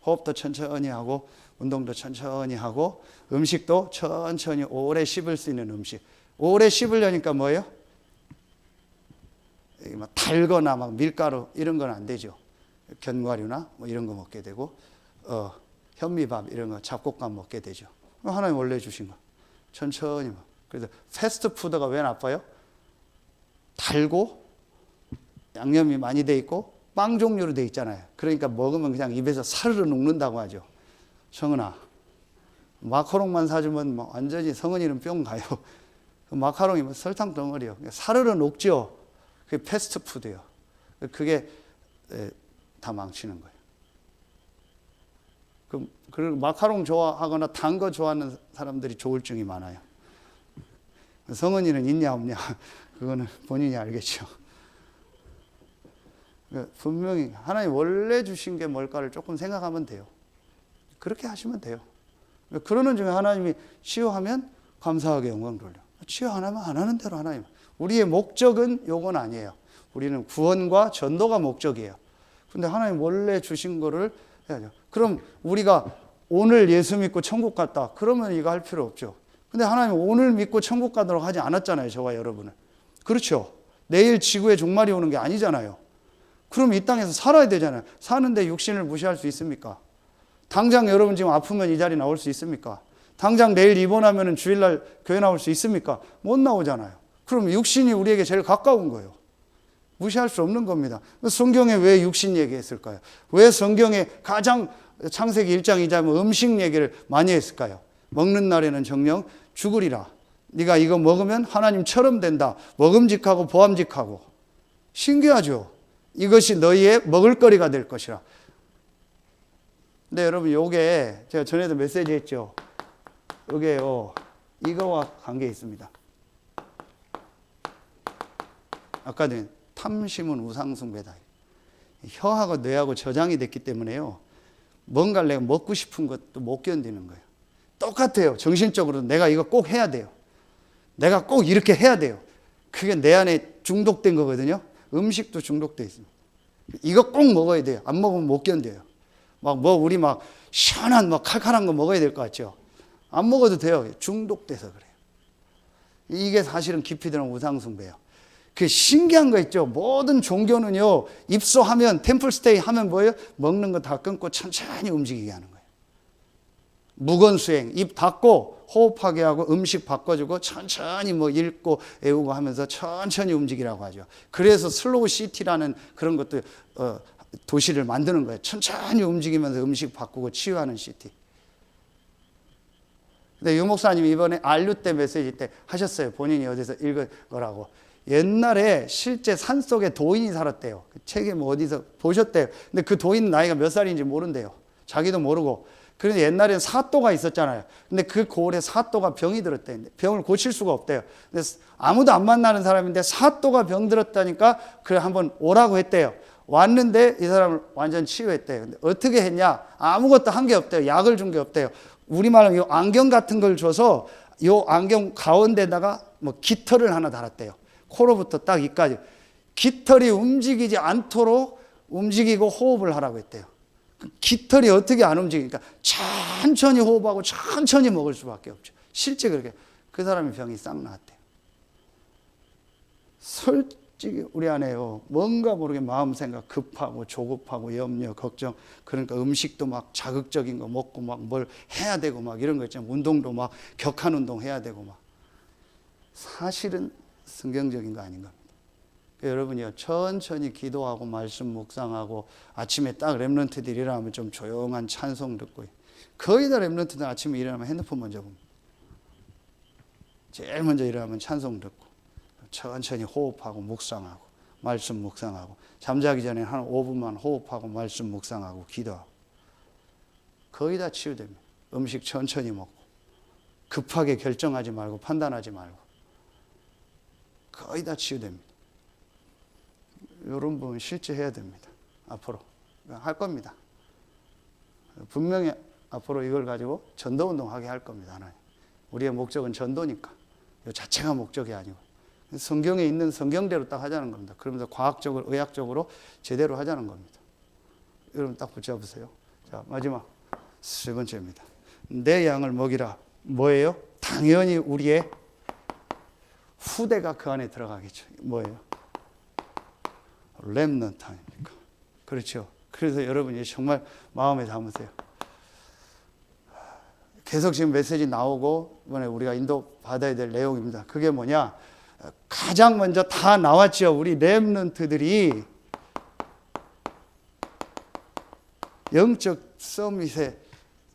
호흡도 천천히 하고 운동도 천천히 하고 음식도 천천히 오래 씹을 수 있는 음식. 오래 씹으려니까 뭐예요? 막 달거나 막 밀가루 이런 건 안 되죠. 견과류나 뭐 이런 거 먹게 되고 현미밥 이런 거 잡곡밥 먹게 되죠. 하나님 원래 주신 거. 천천히. 그래서 패스트푸드가 왜 나빠요? 달고 양념이 많이 돼 있고 빵 종류로 돼 있잖아요. 그러니까 먹으면 그냥 입에서 사르르 녹는다고 하죠. 성은아, 마카롱만 사주면 뭐 완전히 성은이는 뿅 가요. 그 마카롱이 뭐 설탕 덩어리요. 사르르 녹죠. 그게 패스트푸드예요. 그게 다 망치는 거예요. 그리고 마카롱 좋아하거나 단 거 좋아하는 사람들이 조울증이 많아요. 성은이는 있냐 없냐 그거는 본인이 알겠죠. 분명히 하나님 원래 주신 게 뭘까를 조금 생각하면 돼요. 그렇게 하시면 돼요. 그러는 중에 하나님이 치유하면 감사하게 영광 돌려. 치유 안 하면 안 하는 대로 하나님. 우리의 목적은 요건 아니에요. 우리는 구원과 전도가 목적이에요. 근데 하나님 원래 주신 거를 해야죠. 그럼 우리가 오늘 예수 믿고 천국 갔다. 그러면 이거 할 필요 없죠. 근데 하나님 오늘 믿고 천국 가도록 하지 않았잖아요. 저와 여러분은. 그렇죠. 내일 지구에 종말이 오는 게 아니잖아요. 그럼 이 땅에서 살아야 되잖아요. 사는데 육신을 무시할 수 있습니까? 당장 여러분 지금 아프면 이 자리 나올 수 있습니까? 당장 내일 입원하면 주일날 교회 나올 수 있습니까? 못 나오잖아요. 그럼 육신이 우리에게 제일 가까운 거예요. 무시할 수 없는 겁니다. 성경에 왜 육신 얘기했을까요? 왜 성경에 가장 창세기 1장 2장 음식 얘기를 많이 했을까요? 먹는 날에는 정녕 죽으리라. 네가 이거 먹으면 하나님처럼 된다. 먹음직하고 보암직하고. 신기하죠? 이것이 너희의 먹을거리가 될 것이라. 근데 여러분 요게 제가 전에도 메시지 했죠. 요게요. 이거와 관계 있습니다. 아까도 탐심은 우상숭배다. 혀하고 뇌하고 저장이 됐기 때문에요. 뭔가를 내가 먹고 싶은 것도 못 견디는 거예요. 똑같아요. 정신적으로 내가 이거 꼭 해야 돼요. 내가 꼭 이렇게 해야 돼요. 그게 내 안에 중독된 거거든요. 음식도 중독돼 있습니다. 이거 꼭 먹어야 돼요. 안 먹으면 못 견뎌요. 우리 시원한 칼칼한 거 먹어야 될 것 같죠. 안 먹어도 돼요. 중독돼서 그래요. 이게 사실은 깊이 들어간 우상숭배예요. 그 신기한 거 있죠. 모든 종교는요, 입소하면, 템플스테이 하면 뭐예요? 먹는 거 다 끊고 천천히 움직이게 하는 거예요. 무건수행, 입 닫고 호흡하게 하고 음식 바꿔주고 천천히 읽고 애우고 하면서 천천히 움직이라고 하죠. 그래서 슬로우 시티라는 그런 것도 도시를 만드는 거예요. 천천히 움직이면서 음식 바꾸고 치유하는 시티. 근데 유 목사님이 이번에 안류 때 메시지 때 하셨어요. 본인이 어디서 읽은 거라고. 옛날에 실제 산속에 도인이 살았대요. 그 책에 어디서 보셨대요. 근데 그 도인 나이가 몇 살인지 모른대요. 자기도 모르고. 그래서 옛날에는 사또가 있었잖아요. 근데 그 고을에 사또가 병이 들었대요. 병을 고칠 수가 없대요. 근데 아무도 안 만나는 사람인데 사또가 병 들었다니까 그래 한번 오라고 했대요. 왔는데 이 사람을 완전 치유했대요. 근데 어떻게 했냐? 아무것도 한 게 없대요. 약을 준 게 없대요. 우리말로 요 안경 같은 걸 줘서 요 안경 가운데다가 뭐 깃털을 하나 달았대요. 코로부터 딱 이까지. 깃털이 움직이지 않도록 움직이고 호흡을 하라고 했대요. 깃털이 어떻게 안 움직이니까 천천히 호흡하고 천천히 먹을 수밖에 없죠. 실제 그렇게 그 사람의 병이 싹 나았대요. 솔직히 우리 안에요, 뭔가 모르게 마음 생각 급하고 조급하고 염려 걱정, 그러니까 음식도 막 자극적인 거 먹고 막 뭘 해야 되고 막 이런 거 있잖아요. 운동도 막 격한 운동 해야 되고 막. 사실은 성경적인 거 아닌 겁니다. 여러분이요, 천천히 기도하고 말씀 묵상하고 아침에 딱 렘넌트들이 일어나면 좀 조용한 찬송 듣고, 거의 다 렘넌트들 아침에 일어나면 핸드폰 먼저 봅니다. 제일 먼저 일어나면 찬송 듣고 천천히 호흡하고 묵상하고 말씀 묵상하고, 잠자기 전에 한 5분만 호흡하고 말씀 묵상하고 기도하고, 거의 다 치유됩니다. 음식 천천히 먹고 급하게 결정하지 말고 판단하지 말고 거의 다 치유됩니다. 이런 부분 실제 해야 됩니다. 앞으로 할 겁니다. 분명히 앞으로 이걸 가지고 전도운동 하게 할 겁니다. 하나님. 우리의 목적은 전도니까 이 자체가 목적이 아니고 성경에 있는 성경대로 딱 하자는 겁니다. 그러면서 과학적으로 의학적으로 제대로 하자는 겁니다. 여러분 딱 붙잡으세요. 자, 마지막 세 번째입니다. 내 양을 먹이라. 뭐예요? 당연히 우리의 후대가 그 안에 들어가겠죠. 뭐예요? 렘넌트 아닙니까? 그렇죠. 그래서 여러분이 정말 마음에 담으세요. 계속 지금 메시지 나오고 이번에 우리가 인도 받아야 될 내용입니다. 그게 뭐냐? 가장 먼저 다 나왔죠. 우리 렘넌트들이 영적 서밋에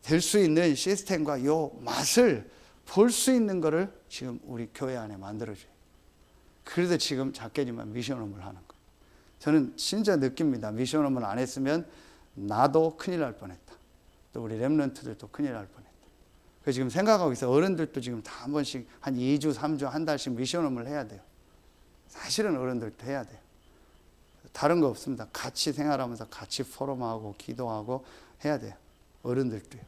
될 수 있는 시스템과 요 맛을 볼 수 있는 거를 지금 우리 교회 안에 만들어줘요. 그래서 지금 작게지만 미션홈을 하는 거예요. 저는 진짜 느낍니다. 미션홈을 안 했으면 나도 큰일 날 뻔했다. 또 우리 렘넌트들도 큰일 날 뻔했다. 그래서 지금 생각하고 있어요. 어른들도 지금 다 한 번씩 한 2주, 3주, 한 달씩 미션홈을 해야 돼요. 사실은 어른들도 해야 돼요. 다른 거 없습니다. 같이 생활하면서 같이 포럼하고 기도하고 해야 돼요. 어른들도요.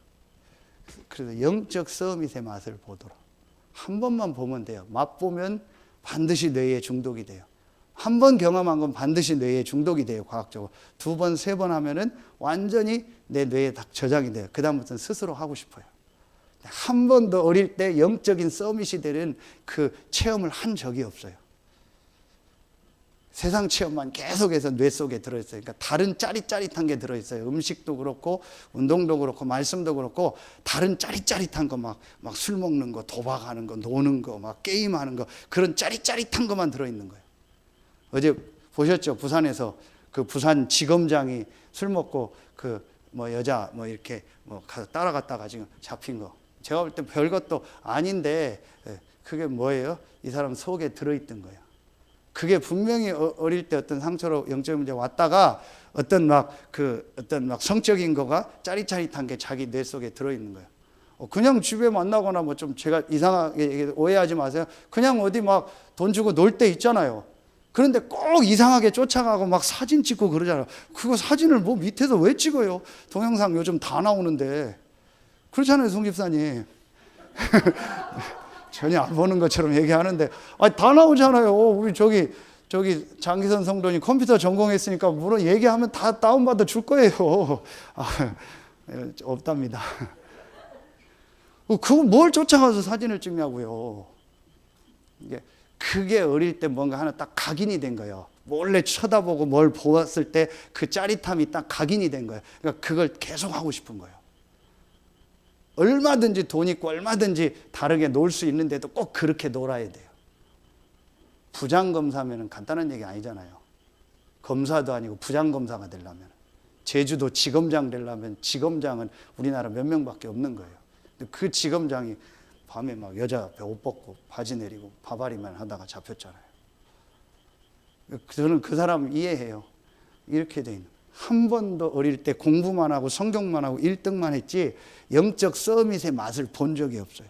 그래서 영적 서밋의 맛을 보도록. 한 번만 보면 돼요. 맛보면 반드시 뇌에 중독이 돼요. 한 번 경험한 건 반드시 뇌에 중독이 돼요. 과학적으로. 2번, 3번 하면은 완전히 내 뇌에 다 저장이 돼요. 그 다음부터는 스스로 하고 싶어요. 한 번도 어릴 때 영적인 서밋이 되는 그 체험을 한 적이 없어요. 세상 체험만 계속해서 뇌 속에 들어있어요. 그러니까 다른 짜릿짜릿한 게 들어있어요. 음식도 그렇고 운동도 그렇고 말씀도 그렇고 다른 짜릿짜릿한 거 막 술 먹는 거, 도박하는 거, 노는 거, 막 게임하는 거, 그런 짜릿짜릿한 것만 들어있는 거예요. 어제 보셨죠? 부산에서 그 부산 지검장이 술 먹고 그 뭐 여자 뭐 이렇게 뭐 가서 따라갔다가 지금 잡힌 거. 제가 볼 때 별것도 아닌데 그게 뭐예요? 이 사람 속에 들어있던 거예요. 그게 분명히 어릴 때 어떤 상처로 영적 문제 왔다가 어떤 막 성적인 거가 짜릿짜릿한 게 자기 뇌 속에 들어있는 거예요. 그냥 집에 만나거나 뭐 좀 제가 이상하게 오해하지 마세요. 그냥 어디 막 돈 주고 놀 때 있잖아요. 그런데 꼭 이상하게 쫓아가고 막 사진 찍고 그러잖아요. 그거 사진을 뭐 밑에서 왜 찍어요? 동영상 요즘 다 나오는데. 그렇잖아요, 송 집사님. 전혀 안 보는 것처럼 얘기하는데, 다 나오잖아요. 우리 저기 장기선 성도님 컴퓨터 전공했으니까 물론 얘기하면 다 다운받아 줄 거예요. 없답니다. 그거 뭘 쫓아가서 사진을 찍냐고요. 그게 어릴 때 뭔가 하나 딱 각인이 된 거예요. 몰래 쳐다보고 뭘 보았을 때 그 짜릿함이 딱 각인이 된 거예요. 그러니까 그걸 계속 하고 싶은 거예요. 얼마든지 돈 있고 얼마든지 다르게 놀 수 있는데도 꼭 그렇게 놀아야 돼요. 부장검사면 간단한 얘기 아니잖아요. 검사도 아니고 부장검사가 되려면. 제주도 지검장 되려면 지검장은 우리나라 몇 명밖에 없는 거예요. 근데 그 지검장이 밤에 막 여자 앞에 옷 벗고 바지 내리고 바바리만 하다가 잡혔잖아요. 저는 그 사람 이해해요. 이렇게 돼 있는. 한 번도 어릴 때 공부만 하고 성경만 하고 1등만 했지 영적 서밋의 맛을 본 적이 없어요.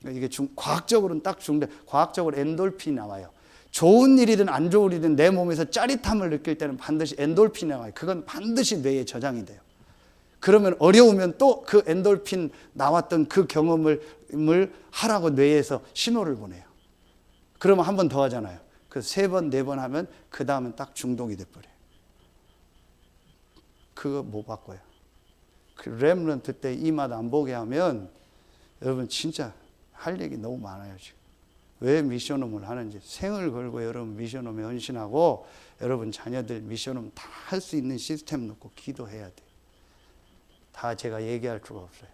이게 과학적으로는 딱 좋은데 과학적으로 엔돌핀이 나와요. 좋은 일이든 안 좋은 일이든 내 몸에서 짜릿함을 느낄 때는 반드시 엔돌핀이 나와요. 그건 반드시 뇌에 저장이 돼요. 그러면 어려우면 또 그 엔돌핀 나왔던 그 경험을 하라고 뇌에서 신호를 보내요. 그러면 한 번 더 하잖아요. 그 3번, 4번 하면 그 다음은 딱 중독이 돼버려요. 그거 못 바꿔요. 그 렘넌트 때 이 맛 안 보게 하면 여러분 진짜 할 얘기 너무 많아요. 지금 왜 미션홈을 하는지 생을 걸고 여러분 미션홈에 헌신하고 여러분 자녀들 미션홈 다 할 수 있는 시스템 놓고 기도해야 돼요. 다 제가 얘기할 수가 없어요.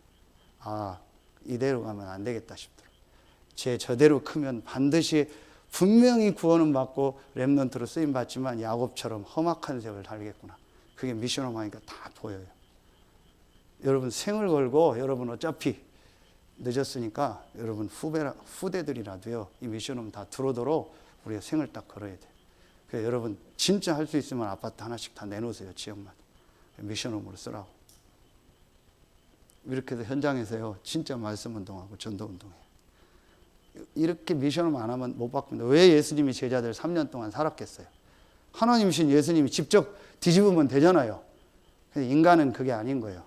아, 이대로 가면 안 되겠다 싶더라고요. 저대로 크면 반드시 분명히 구원은 받고 렘넌트로 쓰임 받지만 야곱처럼 험악한 세월 살겠구나. 그게 미션홈 하니까 다 보여요. 여러분 생을 걸고 여러분 어차피 늦었으니까 여러분 후대들이라도요 이 미션홈 다 들어오도록 우리가 생을 딱 걸어야 돼요. 그래서 여러분 진짜 할 수 있으면 아파트 하나씩 다 내놓으세요. 지역마다 미션홈으로 쓰라고. 이렇게 해서 현장에서요 진짜 말씀 운동하고 전도 운동해요. 이렇게 미션홈 안 하면 못 바꿉니다. 왜 예수님이 제자들 3년 동안 살았겠어요? 하나님이신 예수님이 직접 뒤집으면 되잖아요. 인간은 그게 아닌 거예요.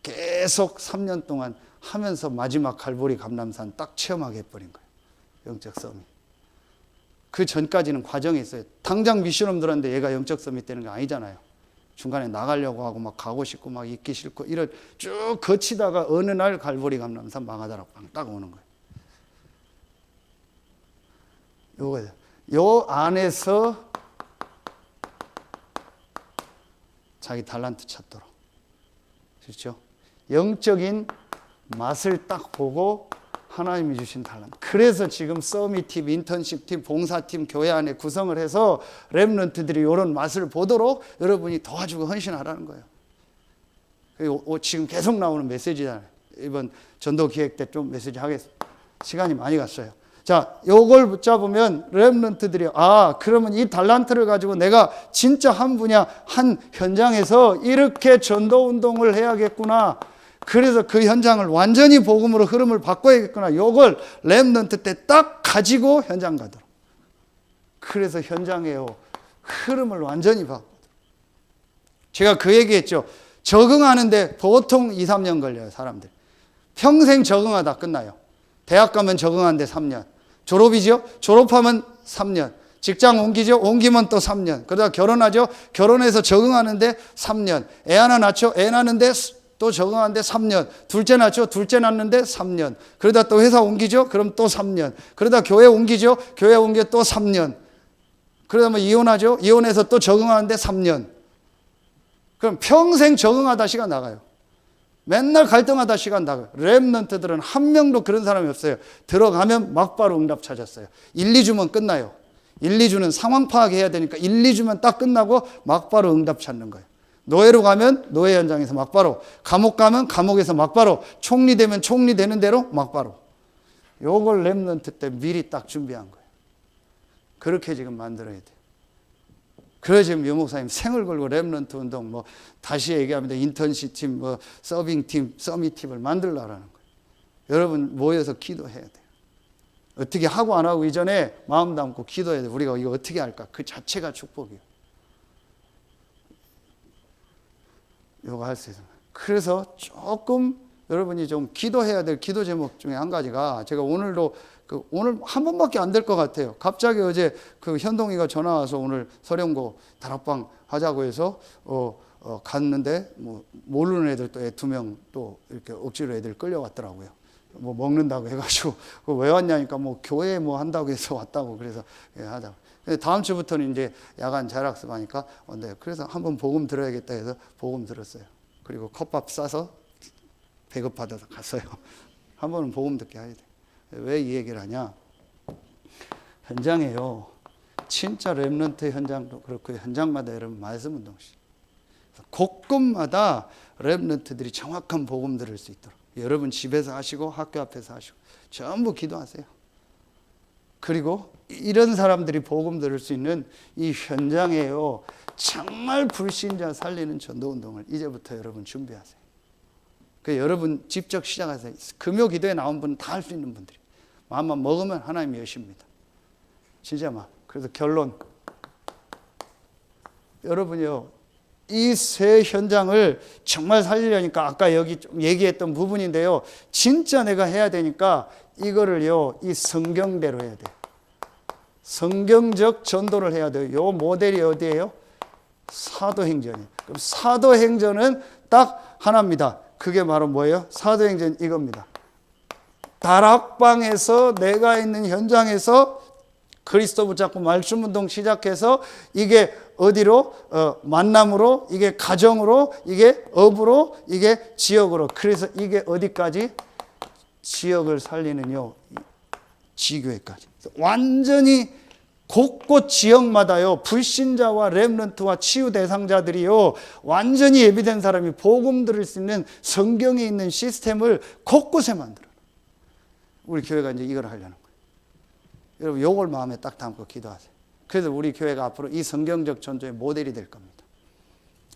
계속 3년 동안 하면서 마지막 갈보리 감람산 딱 체험하게 해버린 거예요. 영적 서밋. 그 전까지는 과정이 있어요. 당장 미션홈 들었는데 얘가 영적 서밋 되는 게 아니잖아요. 중간에 나가려고 하고 막 가고 싶고 막 있기 싫고 이런 쭉 거치다가 어느 날 갈보리 감람산 망하다라고 딱 오는 거예요. 요거예요. 요 안에서 자기 달란트 찾도록. 그렇죠? 영적인 맛을 딱 보고 하나님이 주신 달란트. 그래서 지금 서밋팀, 인턴십팀, 봉사팀 교회 안에 구성을 해서 렘넌트들이 이런 맛을 보도록 여러분이 도와주고 헌신하라는 거예요. 그리고 지금 계속 나오는 메시지잖아요. 이번 전도 기획 때 좀 메시지 하겠습니다. 시간이 많이 갔어요. 자, 요걸 붙잡으면 렘넌트들이 그러면 이 달란트를 가지고 내가 진짜 한 분야 한 현장에서 이렇게 전도 운동을 해야겠구나. 그래서 그 현장을 완전히 복음으로 흐름을 바꿔야겠구나. 요걸 렘넌트 때 딱 가지고 현장 가도록. 그래서 현장에요 흐름을 완전히 바꿔. 제가 그 얘기했죠. 적응하는데 보통 2, 3년 걸려요. 사람들 평생 적응하다 끝나요. 대학 가면 적응하는데 3년. 졸업이죠. 졸업하면 3년. 직장 옮기죠. 옮기면 또 3년. 그러다 결혼하죠. 결혼해서 적응하는데 3년. 애 하나 낳죠. 애 낳는데 또 적응하는데 3년. 둘째 낳죠. 둘째 낳는데 3년. 그러다 또 회사 옮기죠. 그럼 또 3년. 그러다 교회 옮기죠. 교회 옮겨 또 3년. 그러다 뭐 이혼하죠. 이혼해서 또 적응하는데 3년. 그럼 평생 적응하다 시간 나가요. 맨날 갈등하다 시간 나가요. 렘넌트들은 한 명도 그런 사람이 없어요. 들어가면 막바로 응답 찾았어요. 1, 2주면 끝나요. 1, 2주는 상황 파악해야 되니까 1, 2주면 딱 끝나고 막바로 응답 찾는 거예요. 노예로 가면 노예 현장에서 막바로, 감옥 가면 감옥에서 막바로, 총리 되면 총리 되는 대로 막바로. 요걸 렘넌트 때 미리 딱 준비한 거예요. 그렇게 지금 만들어야 돼요. 그래서 지금 유 목사님 생을 걸고 렘넌트 운동 뭐 다시 얘기합니다. 인턴십 팀, 뭐 서빙 팀, 서밋 팀을 만들라라는 거예요. 여러분 모여서 기도해야 돼요. 어떻게 하고 안 하고 이전에 마음 담고 기도해야 돼요. 우리가 이거 어떻게 할까? 그 자체가 축복이에요. 이거 할 수 있어요. 그래서 조금 여러분이 좀 기도해야 될 기도 제목 중에 한 가지가 제가 오늘도 오늘 한 번밖에 안 될 것 같아요. 갑자기 어제 현동이가 전화 와서 오늘 서령고 다락방 하자고 해서 갔는데 뭐 모르는 애들 또 2명 또 이렇게 억지로 애들 끌려왔더라고요. 뭐 먹는다고 해가지고 왜 왔냐니까 뭐 교회 뭐 한다고 해서 왔다고 그래서 하자고. 근데 다음 주부터는 이제 야간 자율학습 하니까 네. 그래서 한번 복음 들어야겠다 해서 복음 들었어요. 그리고 컵밥 싸서 배급받아서 갔어요. 한 번은 복음 듣게 해야 돼. 왜 이 얘기를 하냐? 현장에요. 진짜 렘넌트 현장도 그렇고 현장마다 여러분 말씀 운동시. 곳곳마다 렘넌트들이 정확한 복음 들을 수 있도록 여러분 집에서 하시고 학교 앞에서 하시고 전부 기도하세요. 그리고 이런 사람들이 복음 들을 수 있는 이 현장에요, 정말 불신자 살리는 전도운동을 이제부터 여러분 준비하세요. 여러분 직접 시작하세요. 금요 기도에 나온 분은 다 할 수 있는 분들이 마음만 먹으면 하나님이 여십니다. 진짜 막. 그래서 결론, 여러분이요, 이 새 현장을 정말 살리려니까 아까 여기 좀 얘기했던 부분인데요, 진짜 내가 해야 되니까 이거를요, 이 성경대로 해야 돼요. 성경적 전도를 해야 돼요. 요 모델이 어디예요? 사도행전이에요. 그럼 사도행전은 딱 하나입니다. 그게 바로 뭐예요? 사도행전 이겁니다. 다락방에서 내가 있는 현장에서 그리스도 붙잡고 말씀운동 시작해서 이게 어디로? 만남으로, 이게 가정으로, 이게 업으로, 이게 지역으로. 그래서 이게 어디까지? 지역을 살리는요, 지교회까지. 완전히 곳곳 지역마다요, 불신자와 렘넌트와 치유 대상자들이요, 완전히 예비된 사람이 복음 들을 수 있는 성경에 있는 시스템을 곳곳에 만들어요. 우리 교회가 이제 이걸 하려는 거예요. 여러분, 요걸 마음에 딱 담고 기도하세요. 그래서 우리 교회가 앞으로 이 성경적 전도의 모델이 될 겁니다.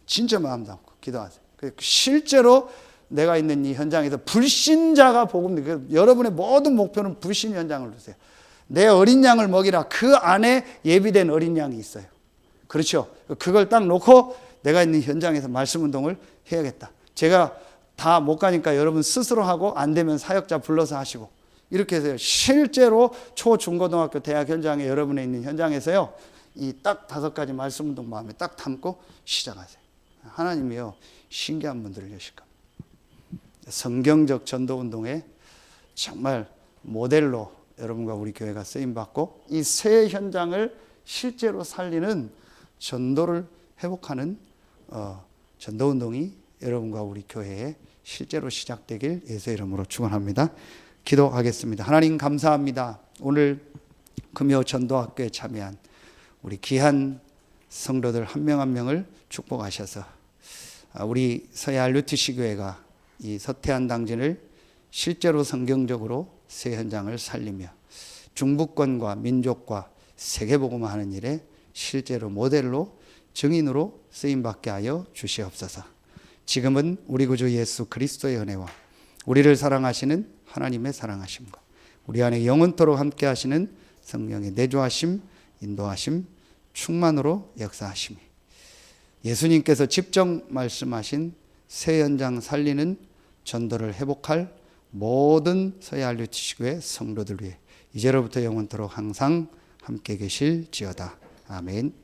진짜 마음 담고 기도하세요. 실제로 내가 있는 이 현장에서 불신자가 복음, 여러분의 모든 목표는 불신 현장을 두세요. 내 어린 양을 먹이라. 그 안에 예비된 어린 양이 있어요. 그렇죠? 그걸 딱 놓고 내가 있는 현장에서 말씀 운동을 해야겠다. 제가 다 못 가니까 여러분 스스로 하고, 안 되면 사역자 불러서 하시고, 이렇게 해서 실제로 초, 중고등학교, 대학 현장에 여러분의 있는 현장에서요, 이 딱 5가지 말씀 운동 마음에 딱 담고 시작하세요. 하나님이요, 신기한 문들을 여실 겁니다. 성경적 전도 운동에 정말 모델로 여러분과 우리 교회가 쓰임받고, 이 새 현장을 실제로 살리는 전도를 회복하는 전도운동이 여러분과 우리 교회에 실제로 시작되길 예수의 이름으로 축원합니다. 기도하겠습니다. 하나님 감사합니다. 오늘 금요 전도학교에 참여한 우리 귀한 성도들 한 명 한 명을 축복하셔서 우리 서해안 루트시 교회가 이 서태한 당진을 실제로 성경적으로 새 현장을 살리며 중부권과 민족과 세계복음화하는 일에 실제로 모델로 증인으로 쓰임받게 하여 주시옵소서. 지금은 우리 구주 예수 그리스도의 은혜와 우리를 사랑하시는 하나님의 사랑하심과 우리 안에 영원토록 함께 하시는 성령의 내주하심, 인도하심, 충만으로 역사하심이, 예수님께서 직접 말씀하신 새 현장 살리는 전도를 회복할 모든 서해안 루트시교회 성도들 위해 이제로부터 영원토록 항상 함께 계실지어다. 아멘.